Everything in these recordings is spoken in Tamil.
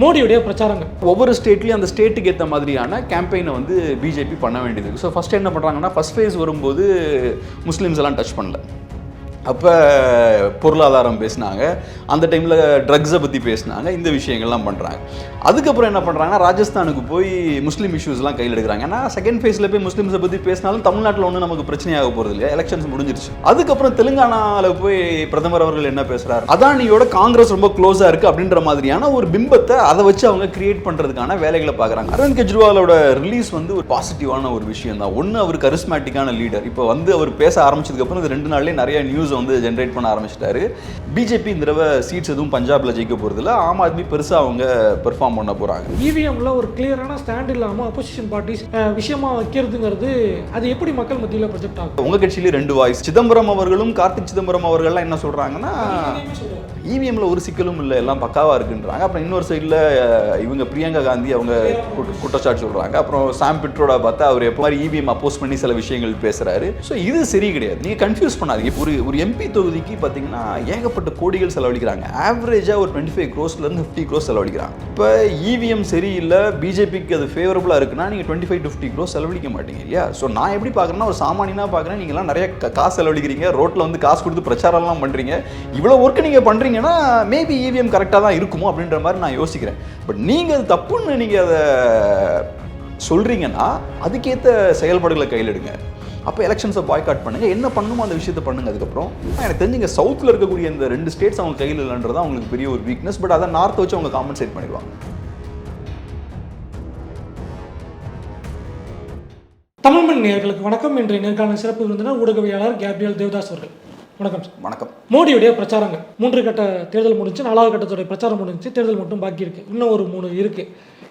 மோடியுடைய பிரச்சாரங்கள் ஒவ்வொரு ஸ்டேட்லையும் அந்த ஸ்டேட்டுக்கு ஏற்ற மாதிரியான கேம்பெயினை வந்து பிஜேபி பண்ண வேண்டியது இருக்குது. ஸோ ஃபஸ்ட் என்ன பண்ணுறாங்கன்னா, ஃபஸ்ட் ஃபேஸ் வரும்போது முஸ்லீம்ஸ் எல்லாம் டச் பண்ணல. அப்போ பொருளாதாரம் பேசினாங்க, அந்த டைமில் ட்ரக்ஸை பற்றி பேசினாங்க, இந்த விஷயங்கள்லாம் பண்ணுறாங்க. அதுக்கப்புறம் என்ன பண்ணுறாங்கன்னா, ராஜஸ்தானுக்கு போய் முஸ்லீம் இஷ்யூஸ்லாம் கையில் எடுக்கிறாங்க. ஏன்னா செகண்ட் ஃபேஸில் போய் முஸ்லீம்ஸை பற்றி பேசினாலும் தமிழ்நாட்டில் ஒன்றும் நமக்கு பிரச்சனையாக போகிறது இல்லையா, எலெக்ஷன்ஸ் முடிஞ்சிருச்சு. அதுக்கப்புறம் தெலுங்கானாவில் போய் பிரதமர் அவர்கள் என்ன பேசுகிறார், அதானியோட காங்கிரஸ் ரொம்ப க்ளோஸாக இருக்குது அப்படின்ற மாதிரியான ஒரு பிம்பத்தை அதை வச்சு அவங்க கிரியேட் பண்ணுறதுக்கான வேலைகளை பார்க்குறாங்க. அரவிந்த் கெஜ்ரிவாலோட ரிலீஸ் வந்து ஒரு பாசிட்டிவான ஒரு விஷயம் தான். ஒன்று, அவர் கரிஸ்மேட்டிக்கான லீடர். இப்போ வந்து அவர் பேச ஆரம்பிச்சதுக்கப்புறம் இந்த 2 நாள்லேயே நிறைய நியூஸ் வந்து ஜென்ரேட் பண்ண ஆரம்பிச்சிட்டாரு. பிஜேபி இந்த தடவை சீட்ஸ் எதுவும் பஞ்சாப்ல ஜெயிக்க போறதில்ல, ஆம் ஆத்மி பெருசா அவங்க பெர்ஃபார்ம் பண்ண போறாங்க. இவிஎம்ல ஒரு கிளியரான ஸ்டாண்ட் இல்லாம அப்போசிஷன் பார்ட்டிஸ் விஷயமா வைக்கிறதுங்கிறது அது எப்படி மக்கள் மத்தியில் ப்ரொஜெக்ட் ஆகும்? உங்க கட்சியில 2 வாய்ஸ், சிதம்பரம் அவர்களும் கார்த்திக் சிதம்பரம் அவர்கள்லாம் என்ன சொல்றாங்கன்னா, இவிஎம்ல ஒரு சிக்கலும் இல்லை, எல்லாம் பக்காவா இருக்குன்றாங்க. அப்புறம் இன்னொரு சைடில் இவங்க பிரியங்கா காந்தி அவங்க குற்றச்சாட்டு சொல்றாங்க. அப்புறம் சாம் பிட்ரோட பார்த்தா அவர் எப்போ மாதிரி இவிஎம் அப்போஸ் பண்ணி சில விஷயங்கள் பேசுறாரு. ஸோ இது சரி கிடையாது, நீங்க கன்ஃபியூஸ் பண்ணாதீங்க. ஒரு எம்பி தொகுதிக்கு பார்த்தீங்கன்னா ஏகப்பட்ட கோடிகள் செலவழிக்கிறாங்க. ஆவரேஜாக ஒரு 25 crores-லேருந்து 50 crores செலவழிக்கிறாங்க. இப்போ இவிஎம் சரியில்லை, பிஜேபிக்கு அது ஃபேவரபுளாக இருக்குன்னா நீங்கள் 25 to 50 crores செலவழிக்க மாட்டீங்க இல்லையா? ஸோ நான் எப்படி பார்க்குறேன்னா, ஒரு சாமானியனாக பார்க்குறேன், நீங்கள்லாம் நிறைய காசு செலவழிக்கிறீங்க, ரோட்டில் வந்து காசு கொடுத்து பிரச்சாரம்லாம் பண்ணுறீங்க, இவ்வளோ ஒர்க்கு நீங்கள் பண்ணுறீங்கன்னா மேபி இவிஎம் கரெக்டாக தான் இருக்குமோ அப்படின்ற மாதிரி நான் யோசிக்கிறேன். பட் நீங்கள் அது தப்புன்னு நீங்கள் அதை சொல்கிறீங்கன்னா அதுக்கேற்ற செயல்பாடுகளை கையில் எடுங்க. அப்போ எலெக்ஷன்ஸை பாய்காட் பண்ணுங்க, என்ன பண்ணுமோ அந்த விஷயத்தை பண்ணுங்க. அதுக்கப்புறம் எனக்கு தெரிஞ்சுங்க சவுத்தில் இருக்கக்கூடிய இந்த 2 ஸ்டேட்ஸ் அவங்க கையில் இல்லைன்றது அவங்களுக்கு பெரிய ஒரு வீக்னஸ். பட் அதை நார்த்தை வச்சு அவங்க காம்பன்சேட் பண்ணிடுவாங்க. தமிழ்மண் நேயர்களுக்கு வணக்கம். இன்றைய நேர்காணல் சிறப்பு விருந்தினர் ஊடகவியலாளர் கேப்ரியல் தேவதாஸ் அவர்கள். வணக்கம் சார். வணக்கம். மோடியுடைய பிரச்சாரங்கள் 3 கட்ட தேர்தல் முடிஞ்சு, 4வது கட்டத்துடைய பிரச்சாரம் முடிஞ்சு, தேர்தல் மட்டும் பாக்கி இருக்கு, இன்னும் ஒரு 3 இருக்கு.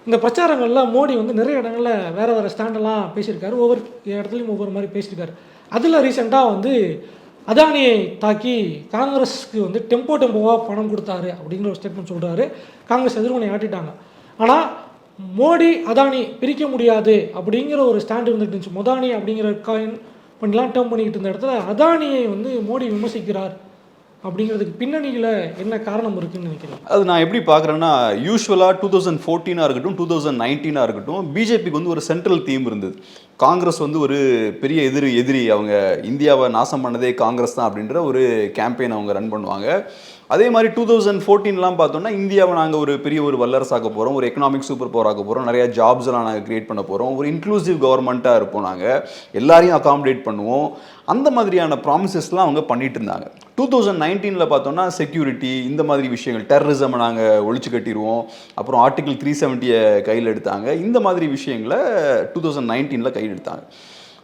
இந்த பிரச்சாரங்களில் மோடி வந்து நிறைய இடங்களில் வேறு ஸ்டாண்டெல்லாம் பேசியிருக்காரு, ஒவ்வொரு இடத்துலையும் ஒவ்வொரு மாதிரி பேசியிருக்காரு. அதில் ரீசெண்டாக வந்து அதானியை தாக்கி காங்கிரஸுக்கு வந்து டெம்போவாக பணம் கொடுத்தாரு அப்படிங்கிற ஒரு ஸ்டேட்மெண்ட் சொல்கிறாரு. காங்கிரஸ் எதிர்வினை ஆட்டிட்டாங்க. ஆனால் மோடி அதானி பிரிக்க முடியாது அப்படிங்கிற ஒரு ஸ்டாண்ட் இருந்துட்டு இருந்துச்சு. மொதானி அப்படிங்கிற காயின் பண்ணலாம் டேர்ம் பண்ணிக்கிட்டு இருந்த இடத்துல அதானியை வந்து மோடி விமர்சிக்கிறார் அப்படிங்கிறதுக்கு பின்னணியில் என்ன காரணம் இருக்குன்னு நினைக்கிறேன்? அது நான் எப்படி பார்க்குறேன்னா, யூஸ்வலாக 2014 இருக்கட்டும் 2019 இருக்கட்டும், பிஜேபிக்கு வந்து ஒரு சென்ட்ரல் தீம் இருந்தது. காங்கிரஸ் வந்து ஒரு பெரிய எதிரி, அவங்க இந்தியாவை நாசம் பண்ணதே காங்கிரஸ் தான் அப்படின்ற ஒரு கேம்பெயின் அவங்க ரன் பண்ணுவாங்க. அதே மாதிரி 2014 பார்த்தோம்னா, இந்தியாவை நாங்கள் ஒரு பெரிய ஒரு வல்லரசாக்க போகிறோம், ஒரு எக்கனாமிக் சூப்பர் பவர் ஆக்க போகிறோம், நிறையா ஜாப்ஸ்லாம் நாங்கள் கிரியேட் பண்ண போகிறோம், ஒரு இன்க்ளூசிவ் கவர்மெண்ட்டாக இருப்போம், நாங்கள் எல்லாரையும் அகாமடேட் பண்ணுவோம், அந்த மாதிரியான ப்ராமிசஸ்லாம் அவங்க பண்ணிட்டு இருந்தாங்க. 2019 பார்த்தோம்னா செக்யூரிட்டி, இந்த மாதிரி விஷயங்கள், டெரரிசமை நாங்கள் ஒழிச்சு கட்டிடுவோம், அப்புறம் ஆர்டிகிள் 370 கையில் எடுத்தாங்க, இந்த மாதிரி விஷயங்களை 2019 கையில் எடுத்தாங்க.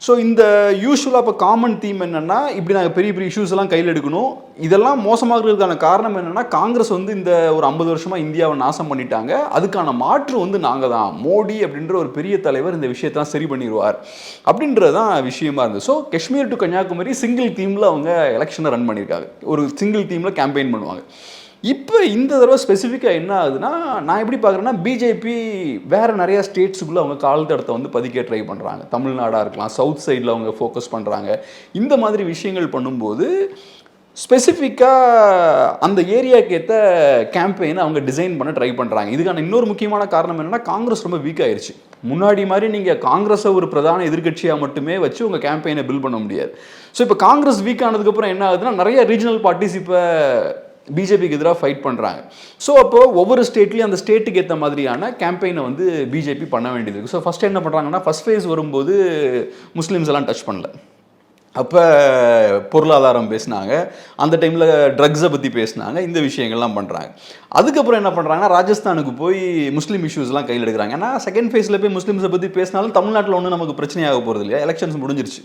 ஸோ இந்த யூஸ்வலாக இப்போ காமன் தீம் என்னென்னா, இப்படி நாங்கள் பெரிய இஷ்யூஸ் எல்லாம் கையில் எடுக்கணும். இதெல்லாம் மோசமாகிறதுக்கான காரணம் என்னென்னா, காங்கிரஸ் வந்து இந்த ஒரு 50 வருஷமாக இந்தியாவை நாசம் பண்ணிட்டாங்க, அதுக்கான மாற்று வந்து நாங்கள் தான், மோடி அப்படின்ற ஒரு பெரிய தலைவர் இந்த விஷயத்தான் சரி பண்ணிடுவார் அப்படின்றது தான் விஷயமா இருந்தது. So Kashmir to Kanyakumari single தீமில் அவங்க எலெக்ஷனை ரன் பண்ணியிருக்காங்க, ஒரு சிங்கிள் தீமில் கேம்பெயின் பண்ணுவாங்க. இப்போ இந்த தடவை ஸ்பெசிஃபிக்காக என்ன ஆகுதுன்னா, நான் எப்படி பார்க்குறேன்னா, பிஜேபி வேறு நிறையா ஸ்டேட்ஸுக்குள்ளே அவங்க கால் தடத்தை வந்து பதிக்க ட்ரை பண்ணுறாங்க. தமிழ்நாடாக இருக்கலாம், சவுத் சைடில் அவங்க ஃபோக்கஸ் பண்ணுறாங்க. இந்த மாதிரி விஷயங்கள் பண்ணும்போது ஸ்பெசிஃபிக்காக அந்த ஏரியாவுக்கு ஏற்ற கேம்பெயினை அவங்க டிசைன் பண்ண ட்ரை பண்ணுறாங்க. இதுக்கான இன்னொரு முக்கியமான காரணம் என்னென்னா, காங்கிரஸ் ரொம்ப வீக் ஆயிடுச்சு. முன்னாடி மாதிரி நீங்கள் காங்கிரஸை ஒரு பிரதான எதிர்கட்சியாக மட்டுமே வச்சு உங்கள் கேம்பெயினை பில்ட் பண்ண முடியாது. ஸோ இப்போ காங்கிரஸ் வீக் ஆனதுக்கப்புறம் என்ன ஆகுதுன்னா, நிறைய ரீஜனல் பார்ட்டிஸ் இப்போ பிஜேபிக்கு எதிராக ஃபைட் பண்ணுறாங்க. ஸோ அப்போ ஒவ்வொரு ஸ்டேட்லேயும் அந்த ஸ்டேட்டுக்கு ஏற்ற மாதிரியான கேம்பெயினை வந்து பிஜேபி பண்ண வேண்டியது இருக்குது. ஸோ ஃபஸ்ட் என்ன பண்ணுறாங்கன்னா, ஃபஸ்ட் ஃபேஸ் வரும்போது முஸ்லீம்ஸ் எல்லாம் டச் பண்ணல. அப்போ பொருளாதாரம் பேசினாங்க, அந்த டைமில் ட்ரக்ஸை பற்றி பேசினாங்க, இந்த விஷயங்கள்லாம் பண்ணுறாங்க. அதுக்கப்புறம் என்ன பண்ணுறாங்கன்னா, ராஜஸ்தானுக்கு போய் முஸ்லீம் இஷ்யூஸ்லாம் கையில் எடுக்கிறாங்க. ஏன்னா செகண்ட் ஃபேஸில் போய் முஸ்லீம்ஸை பற்றி பேசினாலும் தமிழ்நாட்டில் ஒன்றும் நமக்கு பிரச்சனையாக போகிறது இல்லையா, எலெக்ஷன்ஸ் முடிஞ்சிருச்சு.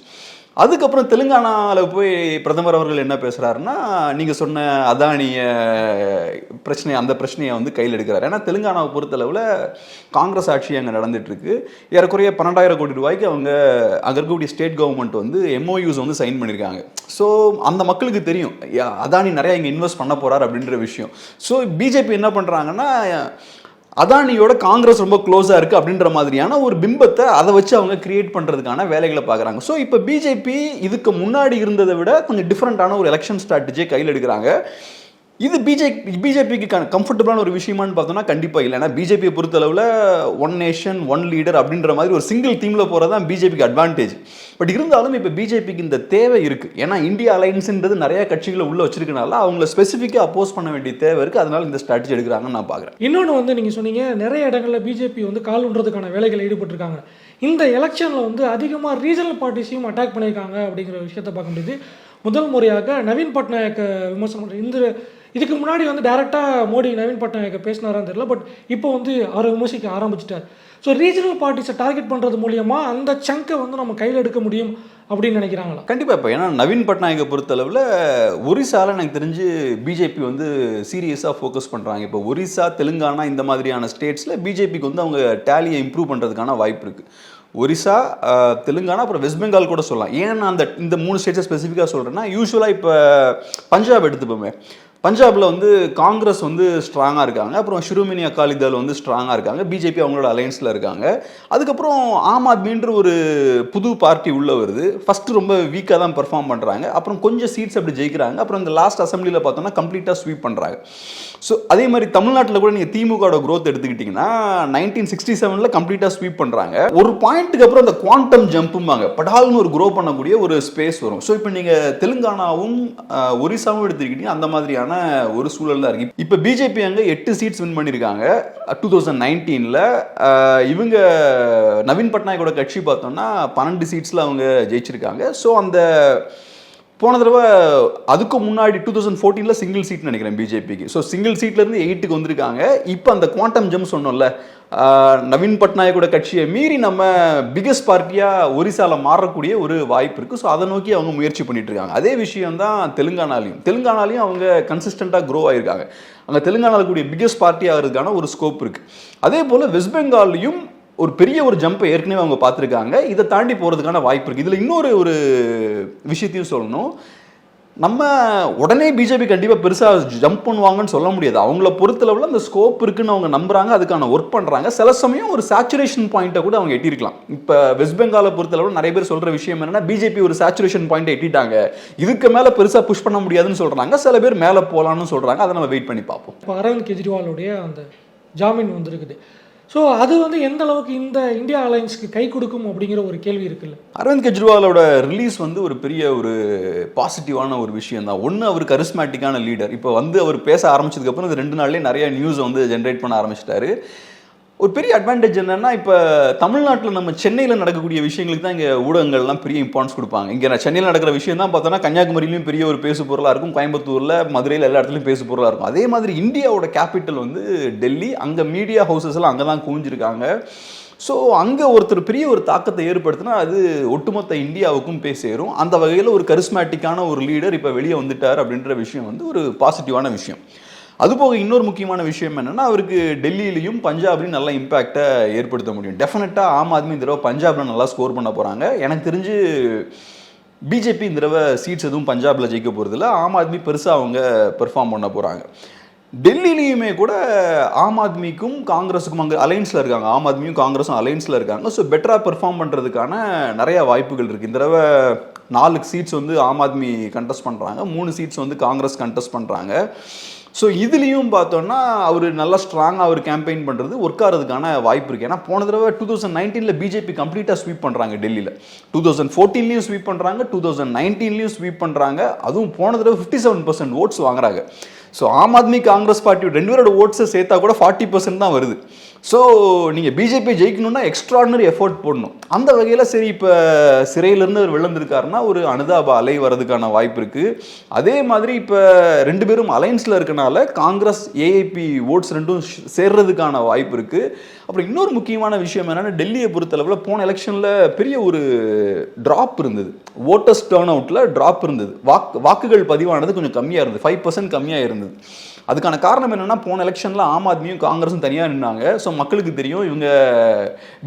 அதுக்கப்புறம் தெலுங்கானாவில் போய் பிரதமர் அவர்கள் என்ன பேசுகிறாருன்னா, நீங்கள் சொன்ன அதானிய பிரச்சனை, அந்த பிரச்சனையை வந்து கையில் எடுக்கிறார். ஏன்னா தெலுங்கானாவை பொறுத்தளவில் காங்கிரஸ் ஆட்சி அங்கே நடந்துகிட்ருக்கு. ஏறக்குறைய 12,000 கோடி ரூபாய்க்கு அவங்க அங்கே இருக்கக்கூடிய ஸ்டேட் கவர்மெண்ட் வந்து MOUs வந்து சைன் பண்ணியிருக்காங்க. ஸோ அந்த மக்களுக்கு தெரியும் அதானி நிறையா இங்கே இன்வெஸ்ட் பண்ண போகிறார் அப்படின்ற விஷயம். ஸோ பிஜேபி என்ன பண்ணுறாங்கன்னா, அதானியோட காங்கிரஸ் ரொம்ப க்ளோஸாக இருக்குது அப்படின்ற மாதிரியான ஒரு பிம்பத்தை அதை வச்சு அவங்க கிரியேட் பண்ணுறதுக்கான வேலைகளை பார்க்குறாங்க. ஸோ இப்போ பிஜேபி இதுக்கு முன்னாடி இருந்ததை விட கொஞ்சம் டிஃப்ரெண்ட்டான ஒரு எலெக்ஷன் ஸ்ட்ராட்டஜியை கையில் எடுக்கிறாங்க. இது பிஜேபிக்கு கம்ஃபர்டபுளான ஒரு விஷயமானு பார்த்தோம்னா கண்டிப்பாக இல்லை. ஏன்னா பிஜேபியை பொறுத்தளவில் ஒன் நேஷன் ஒன் லீடர் அப்படின்ற மாதிரி ஒரு சிங்கிள் டீமில் போகிறது தான் பிஜேபிக்கு அட்வான்டேஜ். பட் இருந்தாலும் இப்போ பிஜேபிக்கு இந்த தேவை இருக்குது. ஏன்னா இந்தியா அலையன்ஸுன்றது நிறைய கட்சிகளை உள்ளே வச்சிருக்கனால அவங்கள ஸ்பெசிஃபிக்காக அப்போஸ் பண்ண வேண்டிய தேவை இருக்குது. அதனால இந்த ஸ்ட்ராட்டஜி எடுக்கிறாங்கன்னு நான் பார்க்குறேன். இன்னொன்று வந்து நீங்கள் சொன்னீங்க நிறைய இடங்களில் பிஜேபி வந்து கால் ஊன்றதுக்கான வேலைகளில் ஈடுபட்டிருக்காங்க. இந்த எலெக்ஷனில் வந்து அதிகமாக ரீஜனல் பார்ட்டிஸையும் அட்டாக் பண்ணியிருக்காங்க அப்படிங்கிற விஷயத்தை பார்க்க முடியுது. முதல் முறையாக நவீன் பட்நாயக் விமர்சனம் இதுக்கு முன்னாடி வந்து டைரெக்டாக மோடி நவீன் பட்நாயக்கை பேசினாரான்னு தெரியல. பட் இப்போ வந்து அவரை விமர்சிக்க ஆரம்பிச்சிட்டார். ஸோ ரீஜனல் பார்ட்டிஸை டார்கெட் பண்ணுறது மூலியமாக அந்த சங்கை வந்து நம்ம கையில் எடுக்க முடியும் அப்படின்னு நினைக்கிறாங்களா? கண்டிப்பாக. இப்போ ஏன்னா நவீன் பட்நாயக்கை பொறுத்தளவில் ஒரிசாவில் எனக்கு தெரிஞ்சு பிஜேபி வந்து சீரியஸாக ஃபோக்கஸ் பண்ணுறாங்க. இப்போ ஒரிசா, தெலுங்கானா இந்த மாதிரியான ஸ்டேட்ஸில் பிஜேபிக்கு வந்து அவங்க டேலியை இம்ப்ரூவ் பண்ணுறதுக்கான வாய்ப்பு இருக்குது. ஒரிசா, தெலுங்கானா, அப்புறம் வெஸ்ட் பெங்கால் கூட சொல்லலாம். ஏன் நான் இந்த 3 ஸ்டேட்ஸை ஸ்பெசிஃபிக்காக சொல்கிறேன்னா, யூஸ்வலாக இப்போ பஞ்சாப் எடுத்துப்போமே, பஞ்சாபில் வந்து காங்கிரஸ் வந்து ஸ்ட்ராங்காக இருக்காங்க, அப்புறம் ஷிரோமணி அகாலி தள் வந்து ஸ்ட்ராங்காக இருக்காங்க, பிஜேபி அவங்களோட அலையன்ஸில் இருக்காங்க. அதுக்கப்புறம் ஆம் ஆத்மின்ற ஒரு புது பார்ட்டி உள்ளே வருது. ஃபஸ்ட்டு ரொம்ப வீக்காக தான் பெர்ஃபார்ம் பண்ணுறாங்க, அப்புறம் கொஞ்சம் சீட்ஸ் அப்படி ஜெயிக்கிறாங்க, அப்புறம் இந்த லாஸ்ட் அசம்பிளியில் பார்த்தோம்னா கம்ப்ளீட்டாக ஸ்வீப் பண்ணுறாங்க. ஸோ அதே மாதிரி தமிழ்நாட்டில் கூட நீங்கள் திமுகவோட க்ரோத் எடுத்துக்கிட்டிங்கன்னா 1967 கம்ப்ளீட்டாக ஸ்வீப் பண்ணுறாங்க. ஒரு பாயிண்ட்டுக்கு அப்புறம் அந்த குவாண்டம் ஜம்பும்பாங்க, படால்னு ஒரு க்ரோ பண்ணக்கூடிய ஒரு ஸ்பேஸ் வரும். ஸோ இப்போ நீங்கள் தெலுங்கானாவும் ஒரிசாவும் எடுத்துக்கிட்டீங்கன்னா அந்த மாதிரியான ஒரு சூழல் தான் இருக்கு. இப்போ பிஜேபி அங்கே 8 சீட்ஸ் வின் பண்ணியிருக்காங்க 2019. இவங்க நவீன் பட்நாயக்கோட கட்சி பார்த்தோம்னா 12 சீட்ஸில் அவங்க ஜெயிச்சிருக்காங்க. ஸோ அந்த போன தடவை அதுக்கு முன்னாடி 2014 சிங்கிள் சீட் நினைக்கிறேன் பிஜேபிக்கு. ஸோ சிங்கிள் சீட்லேருந்து 8க்கு வந்திருக்காங்க. இப்போ அந்த குவாண்டம் ஜம்ப் சொன்னோம்ல, நவீன் பட்நாயக்கோட கட்சியை மீறி நம்ம பிகஸ்ட் பார்ட்டியாக ஒரிசாவில் மாறக்கூடிய ஒரு வாய்ப்பு இருக்குது. ஸோ அதை நோக்கி அவங்க முயற்சி பண்ணிட்டு இருக்காங்க. அதே விஷயம் தான் தெலுங்கானாலையும் அவங்க கன்சிஸ்டண்ட்டாக க்ரோ ஆகிருக்காங்க. அங்கே தெலுங்கானாவில் கூடிய பிகஸ்ட் பார்ட்டி ஆகிறதுக்கான ஒரு ஸ்கோப் இருக்குது. அதே போல் வெஸ்ட் பெங்கால்லையும் ஒரு பெரிய ஒரு ஜம்பை ஏற்கனவே அவங்க பார்த்துருக்காங்க. இதை தாண்டி போகிறதுக்கான வாய்ப்பு இருக்குது. இதில் இன்னொரு விஷயத்தையும் சொல்லணும். நம்ம உடனே பிஜேபி கண்டிப்பாக பெருசாக ஜம்ப் பண்ணுவாங்கன்னு சொல்ல முடியாது. அவங்கள பொறுத்தளவில் அந்த ஸ்கோப் இருக்குன்னு அவங்க நம்புறாங்க, அதுக்கான ஒர்க் பண்ணுறாங்க. சில சமயம் ஒரு சேச்சுரேஷன் பாயிண்ட்டை கூட அவங்க எட்டிருக்கலாம். இப்போ வெஸ்ட் பெங்காலை பொறுத்தளவில் நிறைய பேர் சொல்கிற விஷயம் என்னன்னா, பிஜேபி ஒரு சேச்சுரேஷன் பாயிண்ட்டை எட்டிட்டாங்க, இதுக்கு மேலே பெருசாக புஷ் பண்ண முடியாதுன்னு சொல்கிறாங்க. சில பேர் மேலே போகலான்னு சொல்கிறாங்க. அதை நம்ம வெயிட் பண்ணி பார்ப்போம். இப்போ அரவிந்த் கெஜ்ரிவாலுடைய அந்த ஜாமீன் வந்திருக்குது. ஸோ அது வந்து எந்த அளவுக்கு இந்த இந்தியா அலையன்ஸ்க்கு கை கொடுக்கும் அப்படிங்கிற ஒரு கேள்வி இருக்குல்ல. அரவிந்த் கெஜ்ரிவாலோட ரிலீஸ் வந்து ஒரு பெரிய ஒரு பாசிட்டிவான ஒரு விஷயம் தான். ஒன்று, அவர் கரிஸ்மேட்டிக்கான லீடர். இப்போ வந்து அவர் பேச ஆரம்பிச்சதுக்கப்புறம் இந்த 2 நாள்லேயே நிறைய நியூஸை வந்து ஜென்ரேட் பண்ண ஆரம்பிச்சிட்டாரு. ஒரு பெரிய அட்வான்டேஜ் என்னன்னா, இப்போ தமிழ்நாட்டில் நம்ம சென்னையில் நடக்கக்கூடிய விஷயங்களுக்கு தான் இங்கே ஊடகங்கள்லாம் பெரிய இம்பார்ட்டன்ஸ் கொடுப்பாங்க. இங்கே நான் சென்னையில் நடக்கிற விஷயம் தான் பார்த்தோன்னா கன்னியாகுமரியிலையும் பெரிய ஒரு பேசு பொருளாக இருக்கும், கோயம்புத்தூரில், மதுரையில் எல்லா இடத்துலையும் பேசு பொருளாக இருக்கும். அதே மாதிரி இந்தியாவோட கேபிட்டல் வந்து டெல்லி, அங்கே மீடியா ஹவுசஸ் எல்லாம் அங்கே தான் குவிஞ்சிருக்காங்க. ஸோ அங்கே ஒருத்தர் பெரிய ஒரு தாக்கத்தை ஏற்படுத்தினா அது ஒட்டுமொத்த இந்தியாவுக்கும் போய் சேரும். அந்த வகையில் ஒரு கரிஸ்மேட்டிக்கான ஒரு லீடர் இப்போ வெளியே வந்துட்டார் அப்படின்ற விஷயம் வந்து ஒரு பாசிட்டிவான விஷயம். அதுபோக இன்னொரு முக்கியமான விஷயம் என்னென்னா, அவருக்கு டெல்லியிலையும் பஞ்சாப்லையும் நல்ல இம்பேக்டை ஏற்படுத்த முடியும். டெஃபினட்டாக ஆம் ஆத்மி இந்த தடவை பஞ்சாபில் நல்லா ஸ்கோர் பண்ண போகிறாங்க. எனக்கு தெரிஞ்சு பிஜேபி இந்த தடவை சீட்ஸ் எதுவும் பஞ்சாபில் ஜெயிக்க போகிறதில்ல. ஆம் ஆத்மி பெருசாக அவங்க பெர்ஃபார்ம் பண்ண போகிறாங்க. டெல்லியிலையுமே கூட ஆம் ஆத்மிக்கும் காங்கிரஸுக்கும் அங்கே அலைன்ஸில் இருக்காங்க. ஆம் ஆத்மியும் காங்கிரஸும் அலைன்ஸில் இருக்காங்க. ஸோ பெட்டராக பெர்ஃபார்ம் பண்ணுறதுக்கான நிறையா வாய்ப்புகள் இருக்குது. இந்த தடவை 4 சீட்ஸ் வந்து ஆம் ஆத்மி கண்டெஸ்ட் பண்ணுறாங்க, 3 சீட்ஸ் வந்து காங்கிரஸ் கண்டெஸ்ட் பண்ணுறாங்க. ஸோ இதுலேயும் பார்த்தோன்னா அவர் நல்லா ஸ்ட்ராங்காக அவர் கேம்பெயின் பண்ணுறது ஒர்க் ஆகிறதுக்கான வாய்ப்பு இருக்குது. ஏன்னா போன தடவை 2019 பிஜேபி கம்ப்ளீட்டாக ஸ்வீப் பண்ணுறாங்க டெல்லியில், 2014 ஸ்வீப் பண்ணுறாங்க, 2019 ஸ்வீப் பண்ணுறாங்க. அதுவும் போன தடவை 57% ஓட்ஸ் வாங்குறாங்க. ஸோ ஆம் ஆத்மி காங்கிரஸ் பார்ட்டி 2 பேரோட ஓட்ஸை சேர்த்தா கூட 40% தான் வருது. ஸோ நீங்கள் பிஜேபி ஜெயிக்கணும்னா எக்ஸ்ட்ராடினரி எஃபோர்ட் போடணும். அந்த வகையில் சரி, இப்போ சிறையிலேருந்து அவர் விழுந்திருக்காருன்னா ஒரு அனுதாப அலை வர்றதுக்கான வாய்ப்பு இருக்குது. அதே மாதிரி இப்போ 2 பேரும் அலைன்ஸில் இருக்கனால காங்கிரஸ் ஏஐபி ஓட்ஸ் 2ம் சேர்றதுக்கான வாய்ப்பு இருக்குது. அப்புறம் இன்னொரு முக்கியமான விஷயம் என்னென்னா, டெல்லியை பொறுத்தளவில் போன எலெக்ஷனில் பெரிய ஒரு ட்ராப் இருந்தது, ஓட்டர்ஸ் டர்ன் அவுட்டில் ட்ராப் இருந்தது. வாக்குகள் பதிவானது கொஞ்சம் கம்மியாக இருந்தது, 5% கம்மியாக இருந்தது. அதுக்கான காரணம் என்னென்னா, போன எலெக்ஷனில் ஆம் ஆத்மியும் காங்கிரஸும் தனியாக நின்னாங்க. ஸோ மக்களுக்கு தெரியும் இவங்க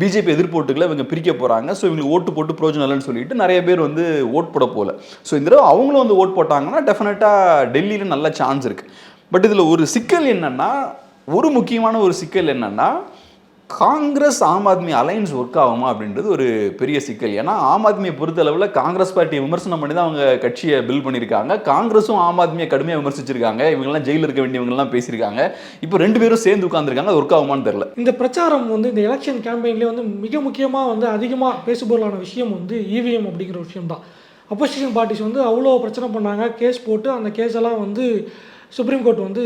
பிஜேபி எதிர்ப்போட்டுகளை இவங்க பிரிக்க போகிறாங்க, ஸோ இவங்களுக்கு ஓட்டு போட்டு பிரோஜனம் இல்லைன்னு சொல்லிட்டு நிறைய பேர் வந்து ஓட் போட போகல. ஸோ இந்த தடவை அவங்களும் வந்து ஓட் போட்டாங்கன்னா டெஃபினட்டாக டெல்லியில் நல்ல சான்ஸ் இருக்குது. பட் இதில் ஒரு சிக்கல் என்னென்னா, ஒரு முக்கியமான ஒரு சிக்கல் என்னென்னா, காங்கிரஸ் ஆம் ஆத்மி அலைன்ஸ் ஒர்க் ஆகுமா அப்படின்றது ஒரு பெரிய சிக்கல். ஏன்னா ஆம் ஆத்மியை பொறுத்த அளவில் காங்கிரஸ் பார்ட்டியை விமர்சனம் பண்ணி தான் அவங்க கட்சியை பில் பண்ணியிருக்காங்க. காங்கிரஸும் ஆம் ஆத்மியை கடுமையாக விமர்சிச்சிருக்காங்க. இவங்கெல்லாம் ஜெயிலில் இருக்க வேண்டியவங்கெல்லாம் பேசியிருக்காங்க. இப்போ ரெண்டு பேரும் சேர்ந்து உட்காந்துருக்காங்க. அது ஒர்க் ஆகுமான்னு தெரியல. இந்த பிரச்சாரம் வந்து இந்த எலெக்ஷன் கேம்பெயின்லேயே வந்து மிக முக்கியமாக வந்து அதிகமாக பேசுபொருளான விஷயம் வந்து இவிஎம் அப்படிங்கிற விஷயம் தான். அப்போசிஷன் பார்ட்டிஸ் வந்து அவ்வளோ பிரச்சனை பண்ணாங்க, கேஸ் போட்டு அந்த கேஸ் எல்லாம் வந்து சுப்ரீம் கோர்ட் வந்து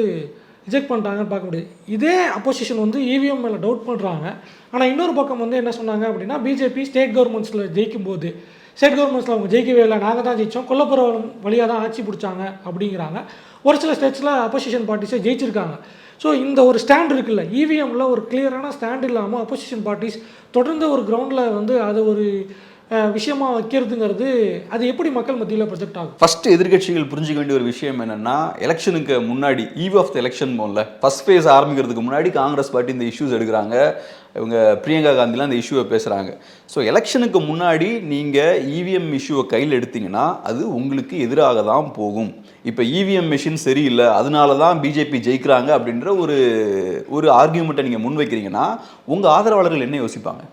ரிஜெக்ட் பண்ணிட்டாங்கன்னு பார்க்க முடியுது. இதே அப்போசிஷன் வந்து இவிஎம் மேலே டவுட் பண்ணுறாங்க. ஆனால் இன்னொரு பக்கம் வந்து என்ன சொன்னாங்க அப்படின்னா, பிஜேபி ஸ்டேட் கவர்மெண்ட்ஸில் ஜெயிக்கும் போது ஸ்டேட் கவர்மெண்ட்ஸில் அவங்க ஜெயிக்கவே இல்லை, நாங்கள் தான் ஜெயித்தோம், கொல்லப்புற வழியாக தான் ஆட்சி பிடிச்சாங்க அப்படிங்கிறாங்க. ஒரு சில ஸ்டேட்ஸில் அப்போசிஷன் பார்ட்டிஸே ஜெயிச்சிருக்காங்க. ஸோ இந்த ஒரு ஸ்டாண்ட் இருக்குல்ல, இவிஎம்மில் ஒரு கிளியரான ஸ்டாண்ட் இல்லாமல் அப்போசிஷன் பார்ட்டிஸ் தொடர்ந்து ஒரு கிரவுண்டில் வந்து அதை ஒரு விஷயமா வைக்கிறதுங்கிறது அது எப்படி மக்கள் மத்தியில் ப்ரொஜெக்ட் ஆகும்? ஃபர்ஸ்ட் எதிர்கட்சிகள் புரிஞ்சுக்க வேண்டிய ஒரு விஷயம் என்னன்னா, எலெக்ஷனுக்கு முன்னாடி ஈவ் ஆஃப் த எலெக்ஷன் போல ஃபர்ஸ்ட் ஃபேஸ் ஆரம்பிக்கிறதுக்கு முன்னாடி காங்கிரஸ் பார்ட்டி இந்த இஷ்யூஸ் எடுக்கிறாங்க. இவங்க பிரியங்கா காந்திலாம் இந்த இஷ்யூவை பேசுகிறாங்க. ஸோ எலெக்ஷனுக்கு முன்னாடி நீங்கள் இவிஎம் இஷ்யூவை கையில் எடுத்தீங்கன்னா அது உங்களுக்கு எதிராக தான் போகும். இப்போ இவிஎம் மிஷின் சரியில்லை, அதனால தான் பிஜேபி ஜெயிக்கிறாங்க அப்படின்ற ஒரு ஆர்கியூமெண்ட்டை நீங்கள் முன்வைக்கிறீங்கன்னா உங்கள் ஆதரவாளர்கள் என்ன யோசிப்பாங்க?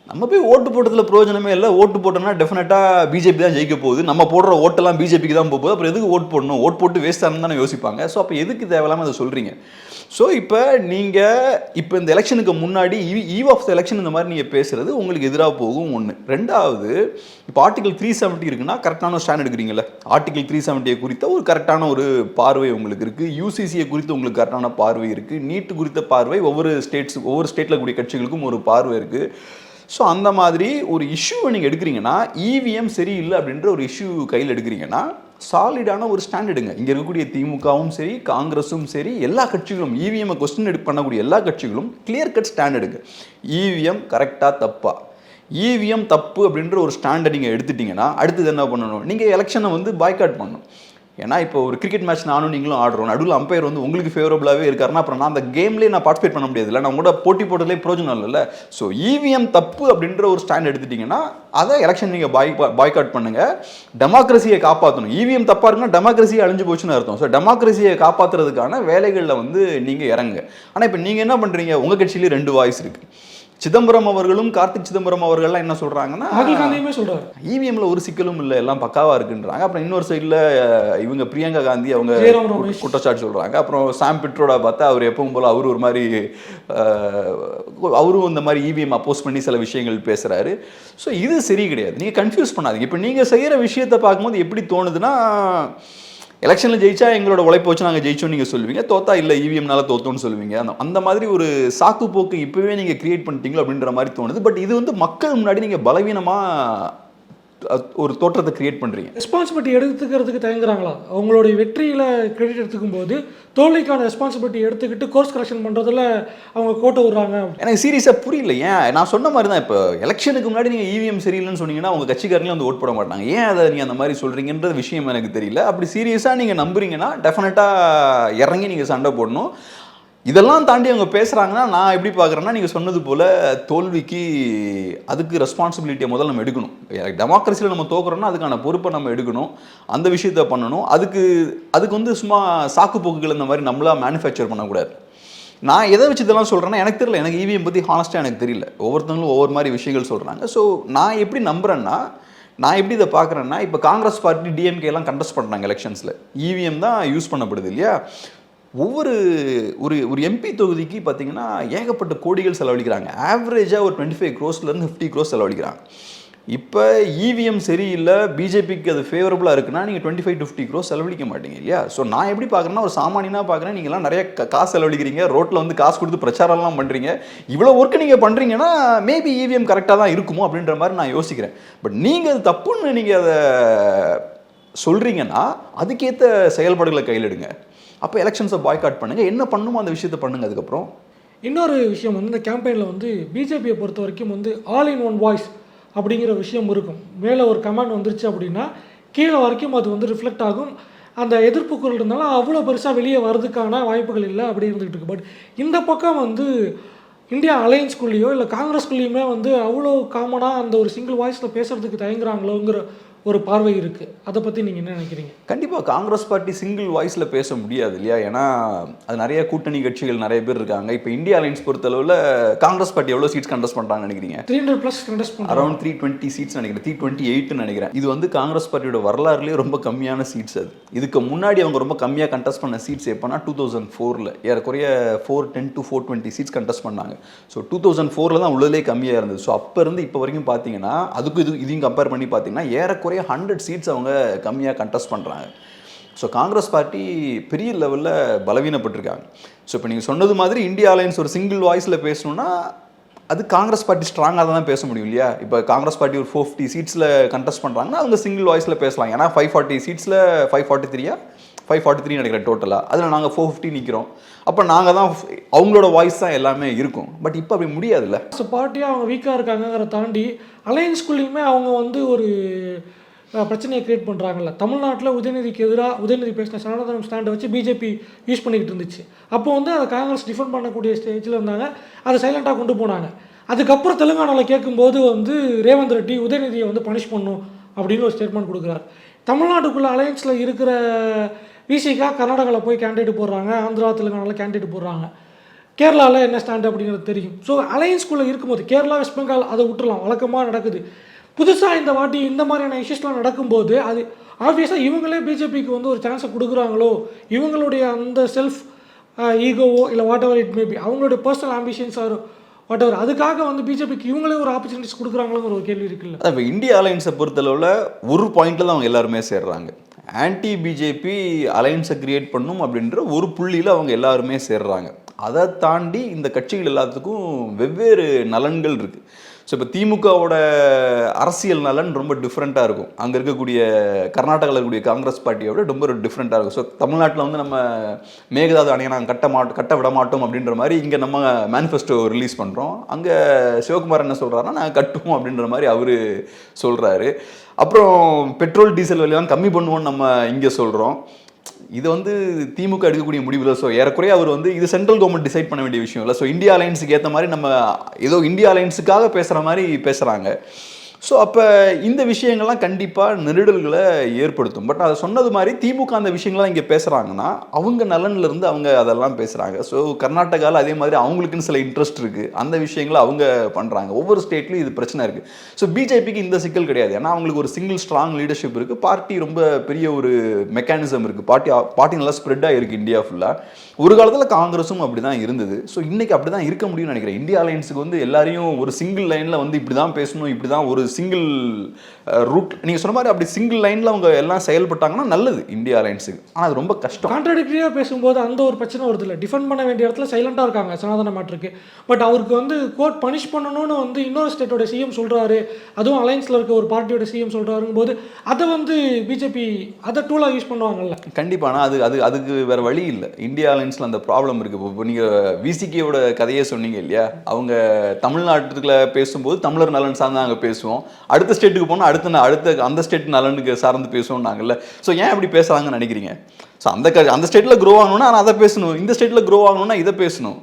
நம்ம போய் ஓட்டு போட்டதில் பிரயோஜனமே இல்லை, ஓட்டு போட்டோம்னா டெஃபினட்டாக பிஜேபி தான் ஜெயிக்க போகுது, நம்ம போடுற ஓட்டெல்லாம் பிஜேபிக்கு தான் போகுது, அப்புறம் எதுக்கு ஓட்டு போடணும், ஓட்டு போட்டு வேஸ்ட் ஆனு தானே யோசிப்பாங்க. ஸோ அப்போ எதுக்கு தேவையில்லாமல் அதை சொல்கிறீங்க? ஸோ இப்போ இந்த எலெக்ஷனுக்கு முன்னாடி ஈவ் ஆஃப் த எலெக்ஷன் இந்த மாதிரி நீங்கள் பேசுகிறது உங்களுக்கு எதிராக போகும். ஒன்று. ரெண்டாவது, இப்போ ஆர்டிகல் 370 இருக்குன்னா கரெக்டான ஒரு ஸ்டாண்ட் எடுக்கிறீங்களே, ஆர்டிகல் 370 குறித்த ஒரு கரெக்டான ஒரு பார்வை உங்களுக்கு இருக்குது, யூசிசியை குறித்து உங்களுக்கு கரெக்டான பார்வை இருக்குது, நீட்டு குறித்த பார்வை ஒவ்வொரு ஸ்டேட்டில் கூடிய கட்சிகளுக்கும் ஒரு பார்வை இருக்குது. ஸோ அந்த மாதிரி ஒரு இஷ்யூவை நீங்கள் எடுக்கிறீங்கன்னா, இவிஎம் சரியில்லை அப்படின்ற ஒரு இஷ்யூ கையில் எடுக்கிறீங்கன்னா சாலிடான ஒரு ஸ்டாண்ட் எடுங்க. இங்கே இருக்கக்கூடிய திமுகவும் சரி, காங்கிரஸும் சரி, எல்லா கட்சிகளும் இவிஎம்மை கொஸ்டின் பண்ணக்கூடிய எல்லா கட்சிகளும் கிளியர் கட் ஸ்டாண்ட் எடுங்க. இவிஎம் கரெக்டாக தப்பா, இவிஎம் தப்பு அப்படின்ற ஒரு ஸ்டாண்டை நீங்கள் எடுத்துட்டிங்கன்னா அடுத்தது என்ன பண்ணணும்? நீங்கள் எலெக்ஷனை வந்து பாய்காட் பண்ணணும். ஏன்னா இப்போ ஒரு கிரிக்கெட் மேட்ச் நானும் நீங்களும் ஆடுறோம், நடுவில் அம்பையர் வந்து உங்களுக்கு ஃபேவரபுளாகவே இருக்காருன்னா அப்புறம் நான் அந்த கேம்லேயே நான் பார்ட்டிசிபேட் பண்ண முடியாது இல்லை, நான் கூட போட்டி போட்டதுலேயே பிரோஜனம் இல்லைல்ல. ஸோ இவிஎம் தப்பு அப்படின்ற ஒரு ஸ்டாண்ட் எடுத்துட்டிங்கன்னா அதை எலெக்ஷன் நீங்கள் பாய்காட் பண்ணுங்கள். டெமோக்ரஸியை காப்பாற்றணும். இவிஎம் தப்பாக இருக்குன்னா டெமோக்ரஸியை அழிஞ்சு போச்சுன்னு அர்த்தம். ஸோ டெமோக்ரஸியை காப்பாற்றுறதுக்கான வேலைகளில் வந்து நீங்கள் இறங்குங்க. ஆனால் இப்போ நீங்கள் என்ன பண்ணுறீங்க, உங்கள் கட்சியிலேயே 2 வாய்ஸ் இருக்குது. சிதம்பரம் அவர்களும் கார்த்திக் சிதம்பரம் அவர்கள்லாம் என்ன சொல்றாங்கன்னா, இவிஎம்ல ஒரு சிக்கலும் இல்லை, எல்லாம் பக்காவா இருக்குன்றாங்க. அப்புறம் இன்னொரு சைடில் இவங்க பிரியங்கா காந்தி அவங்க குற்றச்சாட்டு சொல்றாங்க. அப்புறம் சாம் பிட்ரோட பார்த்தா அவர் எப்பவும் போல அவரு ஒரு மாதிரி அவரும் இந்த மாதிரி இவிஎம் அப்போஸ் பண்ணி சில விஷயங்கள் பேசுறாரு. ஸோ இது சரி கிடையாது. நீங்க கன்ஃபியூஸ் பண்ணாதீங்க. இப்போ நீங்க செய்யற விஷயத்தை பார்க்கும்போது எப்படி தோணுதுன்னா, எலெக்ஷனில் ஜெயிச்சா எங்களோட உழைப்பு வச்சு நாங்கள் ஜெயிச்சோம் நீங்கள் சொல்லுவீங்க, தோத்தா இல்லை இவிஎம்னால தோத்தோன்னு சொல்லுவீங்க. அந்த மாதிரி ஒரு சாக்கு போக்கு இப்போவே நீங்கள் கிரியேட் பண்ணிட்டீங்களோ அப்படின்ற மாதிரி தோணுது. பட் இது வந்து மக்கள் முன்னாடி நீங்கள் பலவீனமாக ஒரு தோற்றத்தை கிரியேட் பண்ணுறீங்க. ரெஸ்பான்சிபிலிட்டி எடுத்துக்கிறதுக்கு தயங்குறாங்களா? அவங்களுடைய வெற்றியில் கிரெடிட் எடுத்துக்கும் போது தோல்விக்கான ரெஸ்பான்சிபிலிட்டி எடுத்துக்கிட்டு கோர்ஸ் கரெக்ஷன் பண்ணுறதுல அவங்க கோட்டை விடுறாங்க. எனக்கு சீரியஸாக புரியல. ஏன் நான் சொன்ன மாதிரி தான், இப்போ எலெக்ஷனுக்கு முன்னாடி நீங்கள் இவிஎம் சரியில்லைன்னு சொன்னீங்கன்னா உங்கள் கட்சிக்காரங்களும் வந்து ஓட் போட மாட்டாங்க. ஏன் அதை நீங்கள் அந்த மாதிரி சொல்கிறீங்கன்ற விஷயம் எனக்கு தெரியல. அப்படி சீரியஸாக நீங்கள் நம்புறீங்கன்னா டெஃபினட்டாக இறங்கி நீங்கள் சண்டை போடணும். இதெல்லாம் தாண்டி அவங்க பேசுகிறாங்கன்னா நான் எப்படி பார்க்குறேன்னா, நீங்கள் சொன்னது போல் தோல்விக்கு அதுக்கு ரெஸ்பான்சிபிலிட்டியை முதல்ல நம்ம எடுக்கணும். டெமோக்ரஸியில் நம்ம தோக்குறோன்னா அதுக்கான பொறுப்பை நம்ம எடுக்கணும், அந்த விஷயத்த பண்ணணும். அதுக்கு வந்து சும்மா சாக்கு போக்குகள் இந்த மாதிரி நம்மளாக மேனுஃபேக்சர் பண்ணக்கூடாது. நான் எதை வச்சு இதெல்லாம் சொல்கிறேன்னா எனக்கு தெரியல, எனக்கு இவிஎம் பற்றி ஹானஸ்ட்டாக எனக்கு தெரியல. ஒவ்வொருத்தவங்களும் ஒவ்வொரு மாதிரி விஷயங்கள் சொல்கிறாங்க. ஸோ நான் எப்படி நம்புகிறேன்னா, நான் எப்படி இதை பார்க்குறேன்னா, இப்போ காங்கிரஸ் பார்ட்டி டிஎம்கேலாம் கண்டெஸ்ட் பண்ணுறாங்க எலெக்ஷன்ஸில், இவிஎம் தான் யூஸ் பண்ணப்படுது இல்லையா. ஒரு எம்பி தொகுதிக்கு பார்த்தீங்கன்னா ஏகப்பட்ட கோடிகள் செலவழிக்கிறாங்க. ஆவரேஜாக ஒரு 25 crores-லேருந்து 50 crores செலவழிக்கிறாங்க. இப்போ இவிஎம் சரியில்லை, பிஜேபிக்கு அது ஃபேவரபுளாக இருக்குன்னா நீங்கள் 25 to 50 crores செலவழிக்க மாட்டீங்க இல்லையா. ஸோ நான் எப்படி பார்க்குறேன்னா, ஒரு சாமானியனாக பார்க்குறேன், நீங்கள்லாம் நிறைய காசு செலவழிக்கிறீங்க, ரோட்டில் வந்து காசு கொடுத்து பிரச்சாரம்லாம் பண்ணுறீங்க, இவ்வளோ ஒர்க்கு நீங்கள் பண்ணுறீங்கன்னா மேபி இவிஎம் கரெக்டாக தான் இருக்குமோ அப்படின்ற மாதிரி நான் யோசிக்கிறேன். பட் நீங்கள் அது தப்புன்னு நீங்கள் அதை சொல்கிறீங்கன்னா அதுக்கேற்ற செயல்பாடுகளை கையில் எடுங்க. அப்போ எலெக்ஷன்ஸை பாய்காட் பண்ணுங்கள், என்ன பண்ணுமோ அந்த விஷயத்தை பண்ணுங்கள். அதுக்கப்புறம் இன்னொரு விஷயம் வந்து இந்த கேம்பெயினில் வந்து பிஜேபியை பொறுத்த வரைக்கும் வந்து ஆல் இன் ஒன் வாய்ஸ் அப்படிங்கிற விஷயம் இருக்கும். மேலே ஒரு கமெண்ட் வந்துருச்சு அப்படின்னா கீழே வரைக்கும் அது வந்து ரிஃப்ளெக்ட் ஆகும். அந்த எதிர்ப்பு குரல் இருந்தாலும் அவ்வளோ பெருசாக வெளியே வர்றதுக்கான வாய்ப்புகள் இல்லை அப்படி இருந்துகிட்டு இருக்கு. பட் இந்த பக்கம் வந்து இந்தியா அலையன்ஸ்குள்ளேயோ இல்லை காங்கிரஸ்குள்ளேயுமே வந்து அவ்வளோ காமனாக அந்த ஒரு சிங்கிள் வாய்ஸில் பேசுகிறதுக்கு தயங்குறாங்களோங்கிற ஒரு பார்வை இருக்குது. அதை பற்றி நீங்கள் என்ன நினைக்கிறீங்க? கண்டிப்பாக காங்கிரஸ் பார்ட்டி சிங்கிள் வாய்ஸில் பேச முடியாது இல்லையா? ஏன்னா அது நிறைய கூட்டணி கட்சிகள் நிறைய பேர் இருக்காங்க. இப்போ இந்தியா அலைன்ஸ் பொறுத்தளவில் காங்கிரஸ் பார்ட்டி எவ்வளோ சீட்ஸ் கண்டஸ்ட் பண்ணுறாங்கன்னு நினைக்கிறீங்க? 300+ கண்டஸ்ட் பண்ணுறாங்க. அரௌண்ட் 320 சீட்ஸ் நினைக்கிறேன், 328 நினைக்கிறேன். இது வந்து காங்கிரஸ் பார்ட்டியோட வரலாறுலேயே ரொம்ப கம்மியான சீட்ஸ். அது இதுக்கு முன்னாடி அவங்க ரொம்ப கம்மியாக கண்டஸ்ட் பண்ண சீட்ஸ் எப்போனா 2004 ஏறக்குறைய 410 to 420 சீட்ஸ் கண்டஸ்ட் பண்ணாங்க. ஸோ 2004 தான் உள்ளதுலேயே கம்மியாக இருந்தது. ஸோ அப்போ இருந்து இப்போ வரைக்கும் பார்த்தீங்கன்னா அதுக்கு இதையும் கம்பேர் பண்ணி பார்த்தீங்கன்னா ஏறக்குறைய 100 சீட்ஸ் அவங்க கம்மியாக கண்டஸ்ட் பண்ணுறாங்க. ஸோ காங்கிரஸ் பார்ட்டி பெரிய லெவலில் பலவீனப்பட்டிருக்காங்க. ஸோ இப்போ நீங்கள் சொன்னது மாதிரி இந்தியா அலையன்ஸ் ஒரு சிங்கிள் வாய்ஸில் பேசணுன்னா அது காங்கிரஸ் பார்ட்டி ஸ்ட்ராங்காக தான் பேச முடியும் இல்லையா? இப்போ காங்கிரஸ் பார்ட்டி ஒரு 450 சீட்ஸில் கண்டஸ்ட் பண்ணுறாங்கன்னா அவங்க சிங்கிள் வாய்ஸில் பேசலாம். ஏன்னா 540 சீட்ஸில் 543 நினைக்கிறேன் டோட்டலாக. அதில் நாங்கள் 450 நிற்கிறோம். அப்போ நாங்கள் தான் அவங்களோட வாய்ஸ் தான் எல்லாமே இருக்கும். பட் இப்போ அப்படி முடியாதுல்ல. ஸோ பார்ட்டியாக அவங்க வீக்காக இருக்காங்கிறத தாண்டி அலையன்ஸ்குள்ளேயுமே அவங்க வந்து ஒரு பிரச்சனையை கிரியேட் பண்ணுறாங்கல்ல. தமிழ்நாட்டில் உதயநிதிக்கு எதிராக உதயநிதி பேசின சனாதனம் ஸ்டாண்டை வச்சு பிஜேபி யூஸ் பண்ணிக்கிட்டு இருந்துச்சு. அப்போ வந்து அதை காங்கிரஸ் டிஃபெண்ட் பண்ணக்கூடிய ஸ்டேஜில் இருந்தாங்க. அதை சைலண்ட்டாக கொண்டு போனாங்க. அதுக்கப்புறம் தெலுங்கானாவில் கேட்கும்போது வந்து ரேவந்த் ரெட்டி உதயநிதியை வந்து பனிஷ் பண்ணும் அப்படின்னு ஒரு ஸ்டேட்மெண்ட் கொடுக்குறாரு. தமிழ்நாட்டுக்குள்ளே அலையன்ஸில் இருக்கிற விசிகா கர்நாடகாவில் போய் கேண்டிடேட் போடுறாங்க, ஆந்திரா தெலுங்கானாவில் கேண்டிடேட் போடுறாங்க. கேரளாவில் என்ன ஸ்டாண்டு அப்படிங்கிறது தெரியும். ஸோ அலையன்ஸ்குள்ளே இருக்கும்போது கேரளா வெஸ்ட் பெங்கால் அதை விட்டுலாம், வழக்கமாக நடக்குது. புதுசாக இந்த வாட்டி இந்த மாதிரியான இஷ்யூஸ்லாம் நடக்கும்போது அது ஆப்வியஸாக இவங்களே பிஜேபிக்கு வந்து ஒரு சான்ஸை கொடுக்குறாங்களோ, இவங்களுடைய அந்த செல்ஃப் ஈகோவோ இல்லை வாட் எவர் இட் மேபி அவங்களுடைய personal ambitions R what ever, அதுக்காக வந்து பிஜேபிக்கு இவங்களே ஒரு ஆப்பர்ச்சுனிட்டிஸ் கொடுக்குறாங்களோங்கிற ஒரு கேள்வி இருக்குல்ல. இப்போ இந்தியா அலையன்ஸை பொறுத்தளவில் ஒரு பாயிண்டில் தான் அவங்க எல்லாருமே சேர்றாங்க. ஆன்டி பிஜேபி அலையன்ஸை கிரியேட் பண்ணும் அப்படின்ற ஒரு புள்ளியில் அவங்க எல்லாருமே சேர்றாங்க. அதை தாண்டி இந்த கட்சிகள் எல்லாத்துக்கும் வெவ்வேறு நலன்கள் இருக்குது. ஸோ இப்போ திமுகவோட அரசியல் நலன் ரொம்ப டிஃப்ரெண்ட்டாக இருக்கும். அங்கே இருக்கக்கூடிய கர்நாடகாவில் இருக்கக்கூடிய காங்கிரஸ் பார்ட்டியோட ரொம்ப டிஃப்ரெண்ட்டாக இருக்கும். ஸோ தமிழ்நாட்டில் வந்து நம்ம மேகதாது அணையை நாங்கள் கட்ட விட மாட்டோம் அப்படின்ற மாதிரி இங்கே நம்ம மேனிஃபெஸ்டோ ரிலீஸ் பண்ணுறோம். அங்கே சிவகுமார் என்ன சொல்கிறாருன்னா நாங்கள் கட்டுவோம் அப்படின்ற மாதிரி அவர் சொல்கிறாரு. அப்புறம் பெட்ரோல் டீசல் விலையெல்லாம் கம்மி பண்ணுவோம்னு நம்ம இங்கே சொல்கிறோம். இது வந்து திமுக எடுக்கக்கூடிய முடிவு இல்லை. ஸோ ஏறக்குறைய அவர் வந்து இது சென்ட்ரல் கவர்மெண்ட் டிசைட் பண்ண வேண்டிய விஷயம் இல்லை. ஸோ இந்தியா அலையன்ஸுக்கு ஏற்ற மாதிரி நம்ம ஏதோ இந்தியா அலையன்ஸுக்காக பேசுகிற மாதிரி பேசுகிறாங்க. ஸோ அப்போ இந்த விஷயங்கள்லாம் கண்டிப்பாக நெருடல்களை ஏற்படுத்தும். பட் அதை சொன்னது மாதிரி திமுக அந்த விஷயங்கள்லாம் இங்கே பேசுகிறாங்கன்னா அவங்க நலன்லேருந்து அவங்க அதெல்லாம் பேசுகிறாங்க. ஸோ கர்நாடகாவில் அதே மாதிரி அவங்களுக்குன்னு சில இன்ட்ரெஸ்ட் இருக்குது, அந்த விஷயங்களை அவங்க பண்ணுறாங்க. ஒவ்வொரு ஸ்டேட்லையும் இது பிரச்சனை இருக்குது. ஸோ பிஜேபிக்கு இந்த சிக்கல் கிடையாது. ஏன்னா அவங்களுக்கு ஒரு சிங்கிள் ஸ்ட்ராங் லீடர்ஷிப் இருக்குது. பார்ட்டி ரொம்ப பெரிய ஒரு மெக்கானிசம் இருக்குது. பார்ட்டி நல்லா ஸ்ப்ரெட்டாக இருக்குது இந்தியா ஃபுல்லாக. ஒரு காலத்தில் காங்கிரஸும் அப்படி தான் இருந்தது. ஸோ இன்றைக்கி அப்படி தான் இருக்க முடியும்னு நினைக்கிறேன். இந்தியா அலையன்ஸுக்கு வந்து எல்லாரையும் ஒரு சிங்கிள் லைனில் வந்து இப்படி தான் பேசணும், இப்படி தான் ஒரு சிங்கிள் ரூட் நீங்கள் சொன்ன மாதிரி அப்படி சிங்கிள் லைனில் அவங்க எல்லாம் செயல்பட்டாங்கன்னா நல்லது இந்தியா அலையன்ஸுக்கு. ஆனால் அது ரொம்ப கஷ்டம். கான்ட்ராடிக்டரியாக பேசும்போது அந்த ஒரு பிரச்சனை வருது இல்லை. டிஃபெண்ட் பண்ண வேண்டிய இடத்துல சைலண்டாக இருக்காங்க சனாதன மேட்டருக்கு. பட் அவருக்கு வந்து கோர்ட் பனிஷ் பண்ணணும்னு வந்து இன்னொரு ஸ்டேட்டோட சிஎம் சொல்கிறாரு, அதுவும் அலையன்ஸில் இருக்க ஒரு பார்ட்டியோட சிஎம் சொல்கிறாருங்கும் போது அதை வந்து பிஜேபி அதை டூலாக யூஸ் பண்ணுவாங்கல்ல. கண்டிப்பாக. ஆனால் அதுக்கு வேறு வழி இல்லை. இந்தியா அலையன்ஸில் அந்த ப்ராப்ளம் இருக்குது. இப்போ நீங்கள் விசிகேயோட கதையே சொன்னீங்க இல்லையா? அவங்க தமிழ்நாட்டுக்குள்ள பேசும்போது தமிழர் நலன் சார்ந்து நாங்கள் பேசுவோம், அடுத்த ஸ்டேட்டுக்கு போனால் அடுத்த அந்த ஸ்டேட் நலனுக்கு சார்ந்து பேசுவோம் நாங்கள்ல. ஸோ ஏன் அப்படி பேசுகிறாங்கன்னு நினைக்கிறீங்க? ஸோ அந்த ஸ்டேட்டில் க்ரோ ஆகணும்னா ஆனால் அதை பேசணும், இந்த ஸ்டேட்டில் க்ரோ ஆகணும்னா இதை பேசணும்.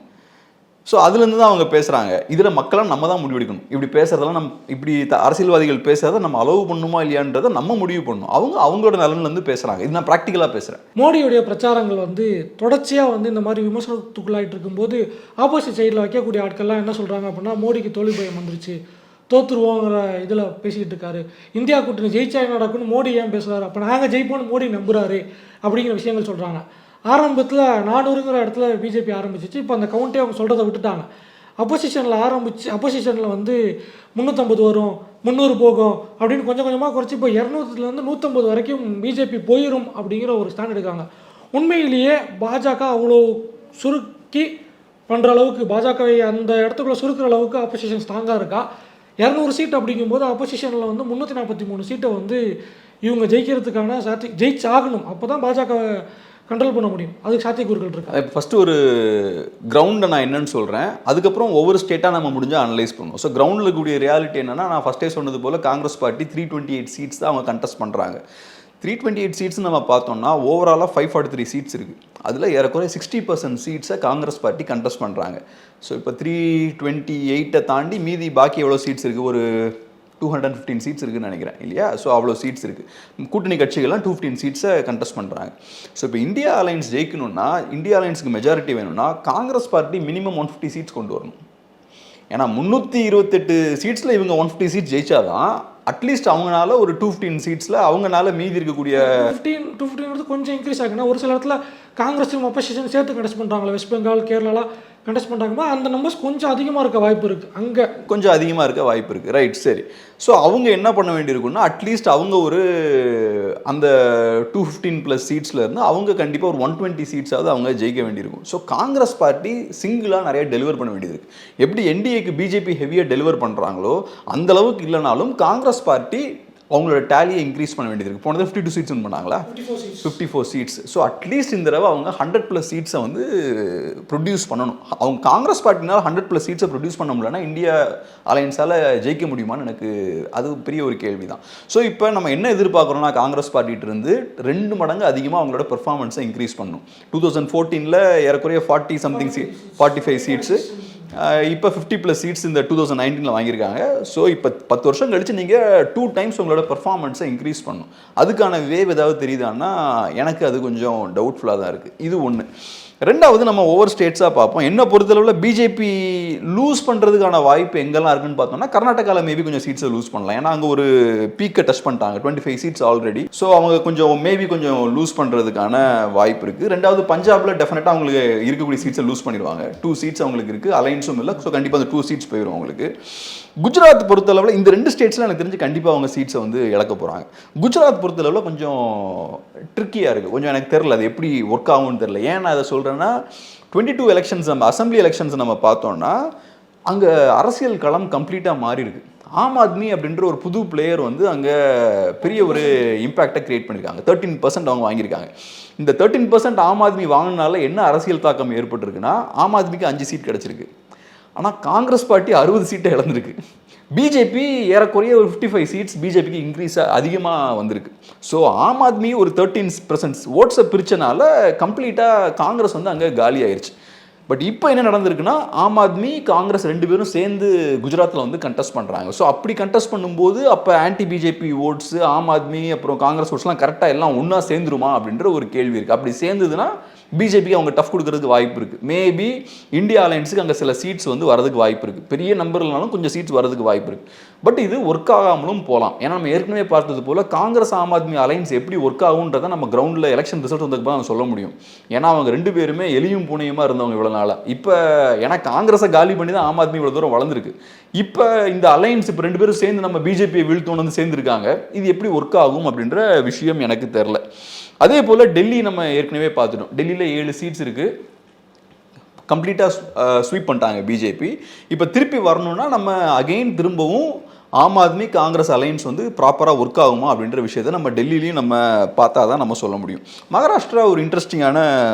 ஸோ அதுலேருந்து தான் அவங்க பேசுகிறாங்க. இதில் மக்களாக நம்ம தான் முடிவெடுக்கணும். இப்படி பேசுறதெல்லாம் இப்படி அரசியல்வாதிகள் பேசுறதை நம்ம அலோவ் பண்ணணுமா இல்லையான்றதை நம்ம முடிவு பண்ணணும். அவங்களோட நலன்லேருந்து பேசுகிறாங்க. இது நான் ப்ராக்டிக்கலாக பேசுகிறேன். மோடியுடைய பிரச்சாரங்கள் வந்து தொடர்ச்சியாக வந்து இந்த மாதிரி விமர்சனத்துக்குள்ளாயிட்டு இருக்கும்போது ஆப்போசிட் சைடில் வைக்கக்கூடிய ஆட்கள்லாம் என்ன சொல்கிறாங்க அப்படின்னா, மோடிக்கு தோல்வி பயம் வந்துருச்சு, தோற்றுருவோங்கிற இதில் பேசிக்கிட்டு இருக்காரு. இந்தியா கூட்டணி ஜெயிச்சா நடக்குன்னு மோடி ஏன் பேசுகிறாரு, அப்போ நாங்கள் ஜெயிப்போன்னு மோடி நம்புகிறாரு அப்படிங்கிற விஷயங்கள் சொல்கிறாங்க. ஆரம்பத்தில் 400ங்கிற இடத்துல பிஜேபி ஆரம்பிச்சிச்சு. இப்போ அந்த கவுண்டே அவங்க சொல்கிறத விட்டுட்டாங்க. அப்போசிஷனில் வந்து 350 வரும், 300 போகும் அப்படின்னு கொஞ்சம் கொஞ்சமாக குறைச்சி இப்போ 200லேருந்து 150 வரைக்கும் பிஜேபி போயிடும் அப்படிங்கிற ஒரு ஸ்டாண்ட் எடுக்காங்க. உண்மையிலேயே பாஜக அவ்வளோ சுருக்கி பண்ணுற அளவுக்கு, பாஜகவை அந்த இடத்துக்குள்ளே சுருக்கிற அளவுக்கு அப்போசிஷன் ஸ்ட்ராங்காக இருக்கா? 200 சீட் அப்படிங்கும்போது அப்போசிஷனில் வந்து 343 சீட்டை வந்து இவங்க ஜெயிக்கிறதுக்கான ஜெயிச்சாகணும். அப்போ தான் பாஜக கண்ட்ரோல் பண்ண முடியும். அதுக்கு சாத்தியக்கூறுகள் இருக்கு. இப்போ ஃபஸ்ட்டு ஒரு கிரவுண்டை நான் என்னன்னு சொல்கிறேன், அதுக்கப்புறம் ஒவ்வொரு ஸ்டேட்டாக நம்ம முடிஞ்சால் அனலைஸ் பண்ணுவோம். ஸோ கிரவுண்டில் இருக்கக்கூடிய ரியாலிட்டி என்னென்னா, நான் ஃபஸ்ட்டே சொன்னது போல் காங்கிரஸ் பார்ட்டி 328 சீட்ஸ் தான் அவங்க கண்டெஸ்ட் பண்ணுறாங்க. 328 சீட்ஸ் நம்ம பார்த்தோம்னா ஓவராலாக 543 சீட்ஸ் இருக்குது. அதில் ஏறக்குறைய 60% சீட்ஸை காங்கிரஸ் பார்ட்டி கண்டெஸ்ட் பண்ணுறாங்க. ஸோ இப்போ 328 தாண்டி மீதி பாக்கி எவ்வளோ சீட்ஸ் இருக்குது? ஒரு 215 சீட்ஸ் இருக்குன்னு நினைக்கிறேன் இல்லையா. ஸோ அவ்வளோ சீட்ஸ் இருக்குது. கூட்டணி கட்சிகள்லாம் 215 சீட்ஸை கண்டெஸ்ட் பண்ணுறாங்க. ஸோ இப்போ இந்தியா அலைன்ஸ் ஜெயிக்கணும்னா, இந்தியா அலைன்ஸுக்கு மெஜாரிட்டி வேணும்னா காங்கிரஸ் பார்ட்டி மினிமம் 150 சீட்ஸ் கொண்டு வரணும். ஏன்னா 328 சீட்ஸில் இவங்க 150 சீட்ஸ் ஜெயிச்சாதான் அட்லீஸ்ட் அவங்களால ஒரு 215 சீட்ஸில் அவங்களால மீதி இருக்கக்கூடிய 215 கொஞ்சம் இன்க்ரீஸ் ஆகுனா ஒரு சில இடத்துல காங்கிரஸும் அப்போசிஷன் சேர்த்து கண்டெஸ்ட் பண்ணுறாங்களா, வெஸ்ட் பெங்கால் கேரளாலாம் கண்டெஸ்ட் பண்ணுறாங்கன்னா அந்த நம்பர்ஸ் கொஞ்சம் அதிகமாக இருக்க வாய்ப்பு இருக்குது. அங்கே கொஞ்சம் அதிகமாக இருக்க வாய்ப்பு இருக்குது. ரைட், சரி. ஸோ அவங்க என்ன பண்ண வேண்டியிருக்குன்னா, அட்லீஸ்ட் அவங்க ஒரு அந்த 215+ சீட்ஸில் இருந்து அவங்க கண்டிப்பாக ஒரு 120 சீட்ஸாவது அவங்க ஜெயிக்க வேண்டியிருக்கும். ஸோ காங்கிரஸ் பார்ட்டி சிங்கிளாக நிறைய டெலிவர் பண்ண வேண்டியது இருக்குது. எப்படி என்டிஏக்கு பிஜேபி ஹெவியாக டெலிவர் பண்ணுறாங்களோ அந்தளவுக்கு இல்லைனாலும் காங்கிரஸ் பார்ட்டி அவங்களோட டேலியை இன்க்ரீஸ் பண்ண வேண்டியது இருக்குது. போனது 52 சீட்ஸ் பண்ணாங்களா, 54 சீட்ஸ். ஸோ அட்லீஸ்ட் இந்த தடவை அவங்க 100+ சீட்ஸை வந்து ப்ரொடியூஸ் பண்ணணும். அவங்க காங்கிரஸ் பார்ட்டினால் 100+ சீட்ஸை ப்ரொடியூஸ் பண்ண முடியலன்னா இந்தியா அலையன்ஸால் ஜெயிக்க முடியுமான்னு எனக்கு அது பெரிய ஒரு கேள்வி தான். ஸோ இப்போ நம்ம என்ன எதிர்பார்க்குறோம்னா, காங்கிரஸ் பார்ட்டிகிட்டருந்து 2 மடங்கு அதிகமாக அவங்களோட பெர்ஃபார்மன்ஸை இன்க்ரீஸ் பண்ணணும். 2014 ஏறக்குறைய 45 சீட்ஸு, இப்போ 50+ சீட்ஸ் இந்த 2019 வாங்கியிருக்காங்க. ஸோ இப்போ 10 வருஷம் கழிச்சு நீங்கள் 2 டைம்ஸ் உங்களோட பர்ஃபார்மன்ஸை இன்க்ரீஸ் பண்ணணும். அதுக்கான வேவ் ஏதாவது தெரியுதான்னா எனக்கு அது கொஞ்சம் டவுட்ஃபுல்லாக தான் இருக்குது. இது ஒன்று. ரெண்டாவது, நம்ம ஒவ்வொரு ஸ்டேட்ஸாக பார்ப்போம். என்ன பொறுத்தளவில் பிஜேபி லூஸ் பண்ணுறதுக்கான வாய்ப்பு எங்கெல்லாம் இருக்குன்னு பார்த்தோம்னா, கர்நாடகாவில் மேபி கொஞ்சம் சீட்ஸை லூஸ் பண்ணலாம். ஏன்னா அங்கே ஒரு பீக்கை டச் பண்ணிட்டாங்க, 25 சீட்ஸ் ஆல்ரெடி. ஸோ அவங்க கொஞ்சம் லூஸ் பண்ணுறதுக்கான வாய்ப்பு இருக்குது. ரெண்டாவது, பஞ்சாபில் டெஃபினட்டாக அவங்களுக்கு இருக்கக்கூடிய சீட்ஸை லூஸ் பண்ணிடுவாங்க. 2 சீட்ஸ் அவங்களுக்கு இருக்குது, அலைன்ஸும் இல்லை. ஸோ கண்டிப்பாக அந்த 2 சீட்ஸ் போயிடும் அவங்களுக்கு. குஜராத் பொறுத்தளவில் இந்த 2 ஸ்டேட்ஸில் எனக்கு தெரிஞ்சு கண்டிப்பாக அவங்க சீட்ஸை வந்து இழக்க போகிறாங்க. குஜராத் பொறுத்தளவில் கொஞ்சம் ட்ரிக்கியாக இருக்குது. கொஞ்சம் எனக்கு தெரில அது எப்படி ஒர்க் ஆகும்னு தெரில. ஏன் நான் அதை சொல்கிறேன்னா, 22 எலெக்ஷன்ஸ் நம்ம அசம்பிளி எலெக்ஷன்ஸ் நம்ம பார்த்தோம்னா அங்கே அரசியல் களம் கம்ப்ளீட்டாக மாறி இருக்கு. ஆம் ஆத்மி அப்படின்ற ஒரு புது பிளேயர் வந்து அங்கே பெரிய ஒரு இம்பாக்டை கிரியேட் பண்ணியிருக்காங்க. 13% அவங்க வாங்கியிருக்காங்க. இந்த 13% ஆம் ஆத்மி வாங்கினால என்ன அரசியல் தாக்கம் ஏற்பட்டிருக்குன்னா, ஆம் ஆத்மிக்கு 5 சீட் கிடச்சிருக்கு. ஆனால் காங்கிரஸ் பார்ட்டி 60 சீட்டை இழந்திருக்கு. பிஜேபி ஏறக்குறைய ஒரு 55 சீட்ஸ் பிஜேபிக்கு இன்க்ரீஸாக அதிகமாக வந்திருக்கு. ஸோ ஆம் ஆத்மி ஒரு 13% ஓட்ஸை பிரிச்சனால கம்ப்ளீட்டாக காங்கிரஸ் வந்து அங்கே காலி ஆயிடுச்சு. பட் இப்போ என்ன நடந்திருக்குன்னா, ஆம் ஆத்மி காங்கிரஸ் 2 பேரும் சேர்ந்து குஜராத்தில் வந்து கண்டெஸ்ட் பண்ணுறாங்க. ஸோ அப்படி கண்டெஸ்ட் பண்ணும்போது அப்போ anti BJP oats, Aam Aadmi அப்புறம் காங்கிரஸ் ஓட்ஸ்லாம் கரெக்டாக எல்லாம் ஒன்றா சேர்ந்துருமா அப்படின்ற ஒரு கேள்வி இருக்குது. அப்படி சேர்ந்ததுன்னா பிஜேபிக்கு அவங்க டஃப் கொடுக்கறதுக்கு வாய்ப்பு இருக்குது. மேபி இந்தியா அலையன்ஸுக்கு அங்கே சில சீட்ஸ் வந்து வரதுக்கு வாய்ப்பு இருக்குது. பெரிய நம்பர்னாலும் கொஞ்சம் சீட்ஸ் வரதுக்கு வாய்ப்பு இருக்குது. பட் இது ஒர்க் ஆகாமலும் போகலாம். ஏன்னா நம்ம ஏற்கனவே பார்த்தது போல் காங்கிரஸ் ஆம் ஆத்மி அலையன்ஸ் எப்படி ஒர்க் ஆகுன்றதை நம்ம கிரவுண்டில் எலெக்ஷன் ரிசல்ட் வந்ததுக்கு தான் சொல்ல முடியும். ஏன்னா அவங்க 2 பேருமே எலியும் பூனையுமா இருந்தவங்க இவ்வளோ நாளாக. இப்போ ஏன்னா காங்கிரஸை காலி பண்ணி தான் ஆம் ஆத்மி இவ்வளோ தூரம் வளர்ந்துருக்கு. இப்போ இந்த அலையன்ஸ் இப்போ 2 பேரும் சேர்ந்து நம்ம பிஜேபியை வீழ்த்தோன்னு வந்து சேர்ந்துருக்காங்க. இது எப்படி ஒர்க் ஆகும் அப்படின்ற விஷயம் எனக்கு தெரில. அதே போல் டெல்லி நம்ம ஏற்கனவே பார்த்துட்டோம். டெல்லியில் 7 சீட்ஸ் இருக்குது, கம்ப்ளீட்டாக ஸ்வீப் பண்ணிட்டாங்க பிஜேபி. இப்போ திருப்பி வரணும்னா நம்ம அகெயின் திரும்பவும் ஆம் ஆத்மி காங்கிரஸ் அலையன்ஸ் வந்து ப்ராப்பராக ஒர்க் ஆகுமா அப்படின்ற விஷயத்தை நம்ம டெல்லியிலையும் நம்ம பார்த்தா தான் நம்ம சொல்ல முடியும். மகாராஷ்டிரா ஒரு இன்ட்ரெஸ்டிங்கான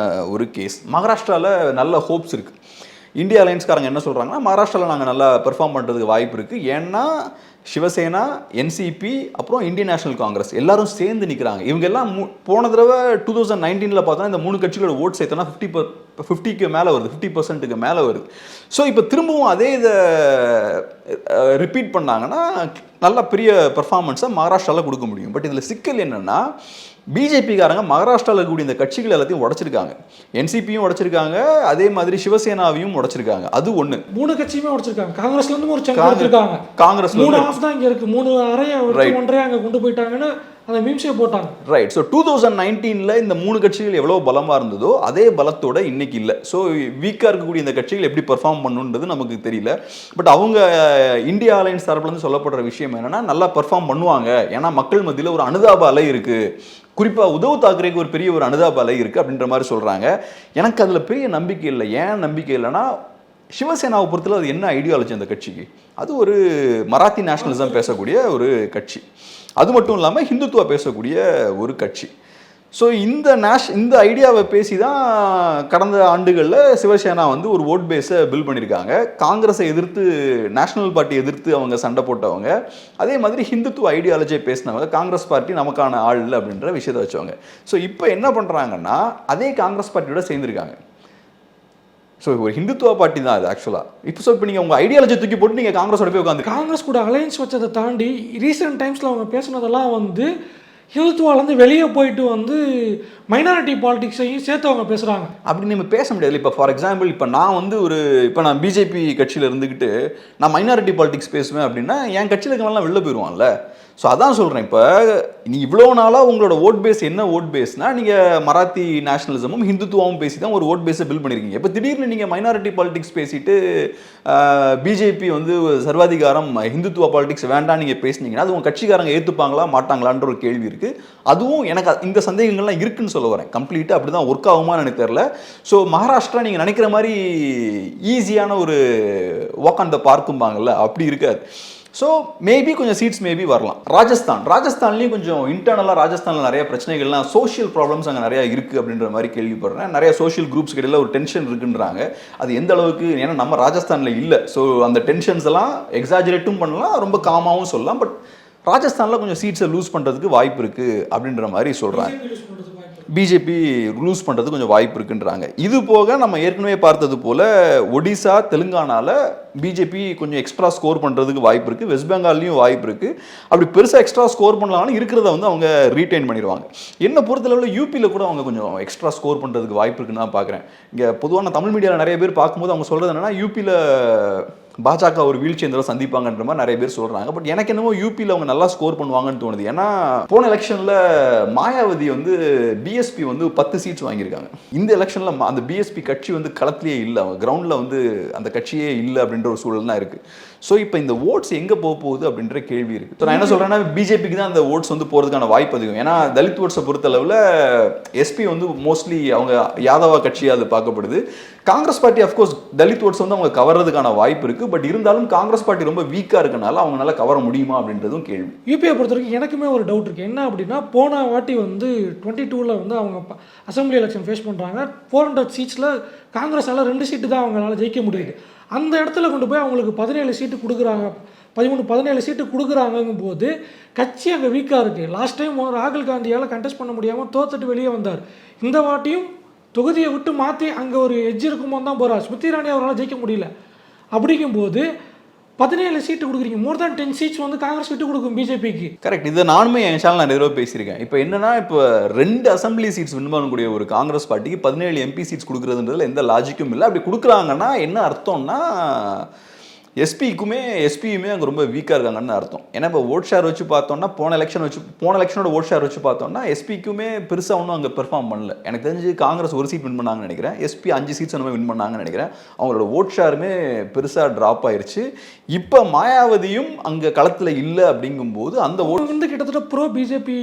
ஒரு கேஸ். மகாராஷ்டிராவில் நல்ல ஹோப்ஸ் இருக்குது. இந்தியா அலையன்ஸ்காரங்க என்ன சொல்கிறாங்கன்னா, மகாராஷ்டிராவில் நாங்கள் நல்லா பெர்ஃபார்ம் பண்ணுறதுக்கு வாய்ப்பு இருக்குது. ஏன்னா சிவசேனா, என்சிபி அப்புறம் இந்தியன் நேஷனல் காங்கிரஸ் எல்லாரும் சேர்ந்து நிற்கிறாங்க. இவங்க எல்லாம் போன தடவை 2019 பார்த்தோன்னா இந்த 3 கட்சிகளோட ஓட் சேர்த்தோன்னா 50க்கு மேலே வருது, 50%க்கு மேலே வருது. ஸோ இப்போ திரும்பவும் அதே இதை ரிப்பீட் பண்ணாங்கன்னா நல்ல பெரிய பெர்ஃபார்மன்ஸை மகாராஷ்டிராவில் கொடுக்க முடியும். பட் இதில் சிக்கல் என்னென்னா, பிஜேபிக்காரங்க மகாராஷ்டிராவில் இருக்கக்கூடிய இந்த கட்சிகள் எல்லாத்தையும் உடைச்சிருக்காங்க. என்சிபியும் உடைச்சிருக்காங்க, அதே மாதிரி சிவசேனாவையும் உடைச்சிருக்காங்க. அது ஒன்று. 3 கட்சியுமே உடைச்சிருக்காங்க. காங்கிரஸ்ல இருந்து ஒரு சங்கம் எடுத்துருக்காங்க. காங்கிரஸ் 3 ஆஃப் தான் இங்கே இருக்குது. 3 அறையை 1.5 அங்கே கொண்டு போயிட்டாங்கன்னு அந்த மீம்ஸே போட்டாங்க. ரைட். ஸோ 2019 இந்த 3 கட்சிகள் எவ்வளோ பலமாக இருந்ததோ அதே பலத்தோட இன்னைக்கு இல்லை. ஸோ வீக்காக இருக்கக்கூடிய இந்த கட்சிகள் எப்படி பெர்ஃபார்ம் பண்ணுன்றது நமக்கு தெரியல. பட் அவங்க இந்தியா அலையன்ஸ் தரப்புலேருந்து சொல்லப்படுற விஷயம் என்னன்னா, நல்லா பெர்ஃபார்ம் பண்ணுவாங்க. ஏன்னா மக்கள் மத்தியில் ஒரு அனுதாப அலை இருக்குது. குறிப்பாக உத்தவ் தாக்கரேக்கு ஒரு பெரிய ஒரு அனுதாப அலை இருக்குது அப்படின்ற மாதிரி சொல்கிறாங்க. எனக்கு அதில் பெரிய நம்பிக்கை இல்லை. ஏன் நம்பிக்கை இல்லைன்னா, சிவசேனாவை பொறுத்தல அது என்ன ஐடியாலஜி அந்த கட்சிக்கு? அது ஒரு மராத்தி நேஷனலிசம் பேசக்கூடிய ஒரு கட்சி. அது மட்டும் இல்லாமல் ஹிந்துத்துவா பேசக்கூடிய ஒரு கட்சி. ஸோ இந்த ஐடியாவை பேசி தான் கடந்த ஆண்டுகளில் சிவசேனா வந்து ஒரு ஓட் பேஸை பில்ட் பண்ணியிருக்காங்க. காங்கிரஸை எதிர்த்து, நேஷனல் பார்ட்டி எதிர்த்து அவங்க சண்டை போட்டவங்க. அதே மாதிரி ஹிந்துத்துவ ஐடியாலஜியை பேசினவங்க. காங்கிரஸ் பார்ட்டி நமக்கான ஆள் இல்லை அப்படின்ற விஷயத்தை வச்சவங்க. ஸோ இப்போ என்ன பண்ணுறாங்கன்னா, அதே காங்கிரஸ் பார்ட்டியோட சேர்ந்துருக்காங்க. ஸோ ஒரு ஹிந்துத்துவா பார்ட்டி தான் அது ஆக்சுவலாக. இப்போ நீங்கள் உங்கள் ஐடியாலஜி தூக்கி போட்டு நீங்கள் காங்கிரஸோட போய் உட்காந்து காங்கிரஸ் கூட அலையன்ஸ் வச்சதை தாண்டி ரீசெண்ட் டைம்ஸில் அவங்க பேசுனதெல்லாம் வந்து ஹிந்துத்துவாலேருந்து வெளியே போயிட்டு வந்து மைனாரிட்டி பாலிடிக்ஸையும் சேர்த்து அவங்க பேசுகிறாங்க. அப்படி நம்ம பேச முடியாது. இப்போ ஃபார் எக்ஸாம்பிள் இப்போ நான் வந்து இப்போ நான் பிஜேபி கட்சியில் இருந்துக்கிட்டு நான் மைனாரிட்டி பாலிடிக்ஸ் பேசுவேன் அப்படின்னா என் கட்சியில் இருக்கவங்களாம் வெளில போயிடுவான்ல. ஸோ அதான் சொல்கிறேன், இப்போ நீ இவ்வளோ நாளாக உங்களோட ஓட் பேஸ் என்ன ஓட் பேஸ்னால் நீங்கள் மராத்தி நேஷனலிசமும் ஹிந்துத்துவாவும் பேசி தான் ஒரு ஓட் பேஸை பில்ட் பண்ணியிருக்கீங்க. இப்போ திடீர்னு நீங்கள் மைனாரிட்டி பாலிடிக்ஸ் பேசிட்டு பிஜேபி வந்து சர்வாதிகாரம் ஹிந்துத்துவா பாலிடிக்ஸ் வேண்டாம் நீங்கள் பேசினீங்கன்னா அது உங்கள் கட்சிக்காரங்க ஏற்றுப்பாங்களா மாட்டாங்களான்ற ஒரு கேள்வி இருக்குது. அதுவும் எனக்கு இந்த சந்தேகங்கள்லாம் இருக்குன்னு சொல்ல வரேன். கம்ப்ளீட்டாக அப்படி தான் ஒர்க் ஆகுமான்னு எனக்கு தெரியல. ஸோ மகாராஷ்டிரா நீங்கள் நினைக்கிற மாதிரி ஈஸியான ஒரு வாக் ஆன் த பார்க்கும்பாங்கல்ல, அப்படி இருக்காது. ஸோ மேபி கொஞ்சம் சீட்ஸ் மேபி வரலாம். ராஜஸ்தான்லேயும் கொஞ்சம் இன்டர்னலாக ராஜஸ்தானில் நிறைய பிரச்சனைகள்லாம் சோஷியல் ப்ராப்ளம்ஸ் அங்கே நிறையா இருக்குது அப்படின்ற மாதிரி கேள்விப்படுறேன். நிறைய சோஷியல் குரூப்ஸ் இடையில ஒரு டென்ஷன் இருக்குன்றாங்க. அது எந்த அளவுக்கு, ஏன்னா நம்ம ராஜஸ்தானில் இல்லை. ஸோ அந்த டென்ஷன்ஸ் எல்லாம் எக்ஸாஜரேட்டும் பண்ணலாம், ரொம்ப காமாகவும் சொல்லலாம். பட் ராஜஸ்தானில் கொஞ்சம் சீட்ஸை லூஸ் பண்ணுறதுக்கு வாய்ப்பு இருக்குது அப்படின்ற மாதிரி சொல்கிறாங்க. பிஜேபி லூஸ் பண்ணுறது கொஞ்சம் வாய்ப்பு இருக்குன்றாங்க. இது போக நம்ம ஏற்கனவே பார்த்தது போல் ஒடிசா தெலுங்கானாவில் பிஜேபி கொஞ்சம் எக்ஸ்ட்ரா ஸ்கோர் பண்ணுறதுக்கு வாய்ப்பு இருக்குது. வெஸ்ட் பெங்கால்லையும் வாய்ப்பு இருக்குது. அப்படி பெருசாக எக்ஸ்ட்ரா ஸ்கோர் பண்ணலாம்னு இருக்கிறத வந்து அவங்க ரீட்டைன் பண்ணிடுவாங்க. என்ன பொறுத்தளவில் யூபியில் கூட அவங்க கொஞ்சம் எக்ஸ்ட்ரா ஸ்கோர் பண்ணுறதுக்கு வாய்ப்பு இருக்குன்னு தான் பார்க்குறேன். இங்கே பொதுவான தமிழ் மீடியாவில் நிறைய பேர் பார்க்கும்போது அவங்க சொல்கிறது என்னென்னா யூபியில் பாஜக ஒரு வீழ்ச்சி எந்த சந்திப்பாங்கன்ற மாதிரி நிறைய பேர் சொல்கிறாங்க. பட் எனக்கு என்னமோ யூபியில் அவங்க நல்லா ஸ்கோர் பண்ணுவாங்கன்னு தோணுது. ஏன்னா போன எலெக்ஷனில் மாயாவதி வந்து பிஎஸ்பி வந்து 10 சீட்ஸ் வாங்கியிருக்காங்க. இந்த எலெக்ஷனில் அந்த பிஎஸ்பி கட்சி வந்து களத்திலேயே இல்லை, அவங்க கிரவுண்டில் வந்து அந்த கட்சியே இல்லை அப்படின்ற ஒரு சூழல் தான் இருக்குது. ஸோ இப்போ இந்த ஓட்ஸ் எங்கே போக போகுது அப்படின்ற கேள்வி இருக்குது. ஸோ நான் என்ன சொல்கிறேன்னா பிஜேபிக்கு தான் அந்த ஓட்ஸ் வந்து போகிறதுக்கான வாய்ப்பு அதிகம். ஏன்னா தலித் ஓட்ஸை பொறுத்தளவில் எஸ்பி வந்து மோஸ்ட்லி அவங்க யாதவா கட்சியாக அது பார்க்கப்படுது. Congress party of course Dalit votes வந்து அவங்க கவர்றதுக்கான வாய்ப்பு இருக்குது. பட் இருந்தாலும் காங்கிரஸ் பார்ட்டி ரொம்ப வீக்காக இருக்கனால அவங்களால கவர முடியுமா அப்படின்றதும் கேள்வி. யூபியை பொறுத்த வரைக்கும் எனக்குமே ஒரு டவுட் இருக்குது. என்ன அப்படின்னா போன வாட்டி வந்து 22 வந்து அவங்க அசம்பிளி எலெக்ஷன் ஃபேஸ் பண்ணுறாங்க. 400 சீட்ஸில் காங்கிரஸால் 2 சீட்டு தான் அவங்களால ஜெயிக்க முடியுது. அந்த இடத்துல கொண்டு போய் அவங்களுக்கு 17 சீட்டு கொடுக்குறாங்க, 17 சீட்டு கொடுக்குறாங்கும் போது கட்சி அங்கே வீக்காக இருக்குது. லாஸ்ட் டைம் ராகுல் காந்தியால் கண்டெஸ்ட் பண்ண முடியாமல் தோத்துட்டு வெளியே வந்தார். இந்த வாட்டியும் தொகுதியை விட்டு மாற்றி அங்கே ஒரு எட்ஜ் இருக்குமோ தான் போகிறார். ஸ்மிருதி இரானி அவரால் ஜெயிக்க முடியல. அப்படிங்கும்போது 17 சீட்டு கொடுக்குறீங்க, மோர் தேன் 10 சீட்ஸ் வந்து காங்கிரஸ் விட்டு கொடுக்கும் பிஜேபிக்கு. கரெக்ட். இதை நானுமே என் சேனல் நான் நிறைய பேசியிருக்கேன். இப்போ என்னன்னா, இப்போ 2 அசம்பிளி சீட்ஸ் வின் பண்ணக்கூடிய ஒரு காங்கிரஸ் பார்ட்டிக்கு 17 எம்பி சீட்ஸ் கொடுக்குறதுன்றதுல எந்த லாஜிக்கும் இல்லை. அப்படி கொடுக்குறாங்கன்னா என்ன அர்த்தம்னா எஸ்பியுமே அங்கே ரொம்ப வீக்காக இருக்காங்கன்னு அர்த்தம். ஏன்னா இப்போ ஓட் ஷேர் வச்சு பார்த்தோம்னா போன எலெக்ஷனோட ஓட் ஷேர் வச்சு பார்த்தோம்னா எஸ்பிக்குமே பெருசாக ஒன்றும் அங்கே பெர்ஃபார்ம் பண்ணல. எனக்கு தெரிஞ்சு காங்கிரஸ் 1 சீட் வின் பண்ணாங்கன்னு நினைக்கிறேன், எஸ்பி 5 சீட்ஸ் அந்த வின் பண்ணாங்கன்னு நினைக்கிறேன். அவங்களோட ஓட் ஷேருமே பெருசாக ட்ராப் ஆயிடுச்சு. இப்போ மாயாவதியும் அங்கே களத்தில் இல்லை. அப்படிங்கும்போது அந்த ஓட் வந்து கிட்டத்தட்ட ப்ரோ பிஜேபி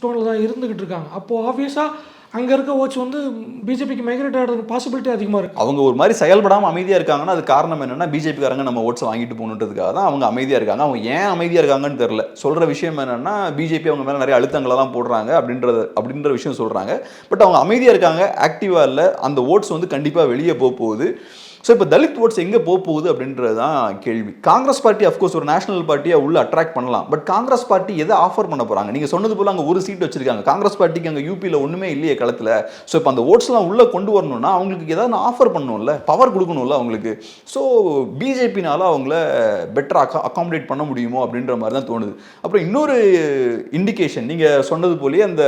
டோனில் தான் இருந்துகிட்டு இருக்காங்க. அப்போது ஆப்வியஸாக அங்கே இருக்க ஓட்ஸ் வந்து பிஜேபிக்கு மைக்ரேட் ஆகிறது பாசிபிலிட்டி அதிகமாக இருக்குது. அவங்க ஒரு மாதிரி செயல்படாமல் அமைதியாக இருக்காங்கன்னா அது காரணம் என்னென்னா பிஜேபிக்காரங்க நம்ம ஓட்ஸை வாங்கிட்டு போகணுன்றதுக்காக தான் அவங்க அமைதியாக இருக்காங்க. அவங்க ஏன் அமைதியாக இருக்காங்கன்னு தெரில. சொல்கிற விஷயம் என்னென்னா பிஜேபி அவங்க மேலே நிறைய அழுத்தங்களெல்லாம் போடுறாங்க அப்படின்ற விஷயம் சொல்கிறாங்க. பட் அவங்க அமைதியாக இருக்காங்க, ஆக்டிவாக இல்லை. அந்த ஓட்ஸ் வந்து கண்டிப்பாக வெளியே போகுது. ஸோ இப்போ தலித் ஓட்ஸ் எங்கே போகுது அப்படின்றது தான் கேள்வி. காங்கிரஸ் பார்ட்டி அஃப்கோர்ஸ் ஒரு நேஷனல் பார்ட்டியாக உள்ள அட்ராக்ட் பண்ணலாம். பட் காங்கிரஸ் பார்ட்டி எதை ஆஃபர் பண்ண போகிறாங்க? நீங்கள் சொன்னது போல் அங்கே 1 சீட் வச்சிருக்காங்க. காங்கிரஸ் பார்ட்டிக்கு அங்கே யூபியில் ஒன்றுமே இல்லையே களத்தில். ஸோ இப்போ அந்த ஓட்ஸ்லாம் உள்ளே கொண்டு வரணும்னா அவங்களுக்கு ஏதாவது ஆஃபர் பண்ணணும்ல, பவர் கொடுக்கணும்ல அவங்களுக்கு. ஸோ பிஜேபினால அவங்கள பெட்டராக அகாமடேட் பண்ண முடியுமோ அப்படின்ற மாதிரி தான் தோணுது. அப்புறம் இன்னொரு இண்டிகேஷன் நீங்கள் சொன்னது போலேயே அந்த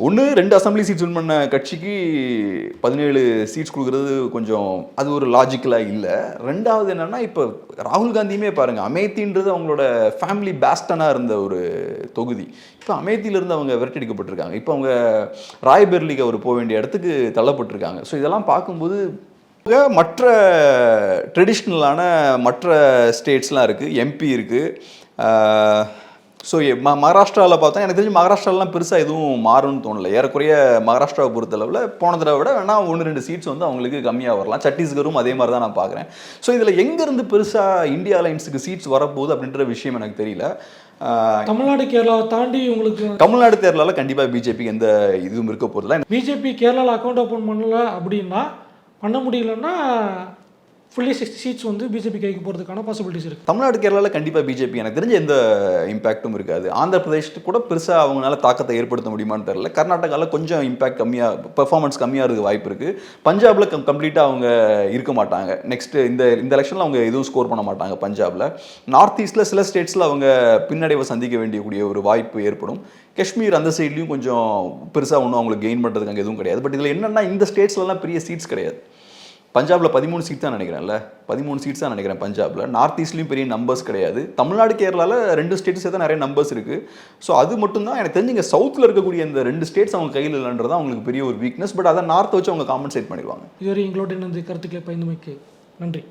2 அசம்பிளி சீட்ஸ் வின் பண்ண கட்சிக்கு 17 சீட்ஸ் கொடுக்குறது கொஞ்சம் அது ஒரு லாஜிக்கலாக இல்லை. 2வது என்னென்னா இப்போ ராகுல் காந்தியுமே பாருங்கள், அமேத்தின்றது அவங்களோட ஃபேமிலி பேஸ்டனாக இருந்த ஒரு தொகுதி. இப்போ அமேத்தியிலிருந்து அவங்க விரட்டடிக்கப்பட்டிருக்காங்க. இப்போ அவங்க ராய்பெர்லிக்கு அவர் போக வேண்டிய இடத்துக்கு தள்ளப்பட்டிருக்காங்க. ஸோ இதெல்லாம் பார்க்கும்போது மற்ற ட்ரெடிஷ்னலான மற்ற ஸ்டேட்ஸ்லாம் இருக்குது, எம்பி இருக்குது. ஸோ மகாராஷ்டிராவில் பார்த்தா எனக்கு தெரிஞ்சு மகாராஷ்டிராலாம் பெருசாக எதுவும் மாறும்னு தோணலை. ஏறக்குறைய மகாராஷ்டிராவை பொறுத்தளவில் போன தடவை விட வேணால் 1-2 சீட்ஸ் வந்து அவங்களுக்கு கம்மியாக வரலாம். சத்தீஸ்கரும் அதே மாதிரி தான் நான் பார்க்குறேன். ஸோ இதில் எங்கேருந்து பெருசாக இந்தியா அலையன்ஸுக்கு சீட்ஸ் வரப்போகுது அப்படின்ற விஷயம் எனக்கு தெரியல. தமிழ்நாடு கேரளாவை தாண்டி உங்களுக்கு தமிழ்நாடு கேரளாவில் கண்டிப்பாக பிஜேபிக்கு எந்த இதுவும் இருக்க போகிறதில்ல. பிஜேபி கேரளாவில் அக்கௌண்ட் ஓப்பன் பண்ணல அப்படின்னா பண்ண முடியலன்னா ஃபுல்லி 60 சீட்ஸ் வந்து பிஜேபி கைக்கு போகிறதுக்கான பாசிபிலிட்டிஸ் இருக்குது. தமிழ்நாடு கேரளாவில் கண்டிப்பாக பிஜேபி எனக்கு தெரிஞ்ச எந்த இம்பாக்ட்டும் இருக்காது. ஆந்திர பிரதேஷ்க்கு கூட பெருசாக அவங்களால தாக்கத்தை ஏற்படுத்த முடியுமான்னு தெரியல. கர்நாடகாவில் கொஞ்சம் இம்பாக்ட் கம்மியாக, பெர்ஃபார்மன்ஸ் கம்மியாக இருக்க வாய்ப்பு இருக்குது. பஞ்சாபில் கம்ப்ளீட்டாக அவங்க இருக்க மாட்டாங்க. நெக்ஸ்ட்டு இந்த எலெக்ஷனில் அவங்க எதுவும் ஸ்கோர் பண்ண மாட்டாங்க பஞ்சாபில். நார்த் ஈஸ்ட்டில் சில ஸ்டேட்ஸில் அவங்க பின்னடைவை சந்திக்க வேண்டியக்கூடிய ஒரு வாய்ப்பு ஏற்படும். காஷ்மீர் அந்த சைட்லையும் கொஞ்சம் பெருசாக ஒன்றும் அவங்களுக்கு கெயின் பண்ணுறதுக்கு அங்கே எதுவும் கிடையாது. பட் இதில் என்னென்னா இந்த ஸ்டேட்ஸ்லாம் பெரிய சீட்ஸ் கிடையாது. பஞ்சாபில் 13 சீட் தான் நினைக்கிறேன்ல, 13 சீட்ஸ் தான் நினைக்கிறேன் பஞ்சாபில். நார்த் ஈஸ்ட்லேயும் பெரிய நம்பர்ஸ் கிடையாது. தமிழ்நாடு கேரளாவில் 2 ஸ்டேட்ஸ் தான் நிறைய நம்பர்ஸ் இருக்குது. ஸோ அது மட்டும் தான் எனக்கு தெரிஞ்சு இங்கே சவுத்தில் இருக்கக்கூடிய இந்த 2 ஸ்டேட்ஸ் அவங்க கையில் இல்லைன்றது அவங்களுக்கு பெரிய ஒரு வீக்னஸ். பட் அதை நார்த்தை வச்சு அவங்க காம்பன்சேட் பண்ணிடுவாங்க. இதுவரை எங்களோட இணைந்து கருத்துக்களை பயந்துமைக்கு நன்றி.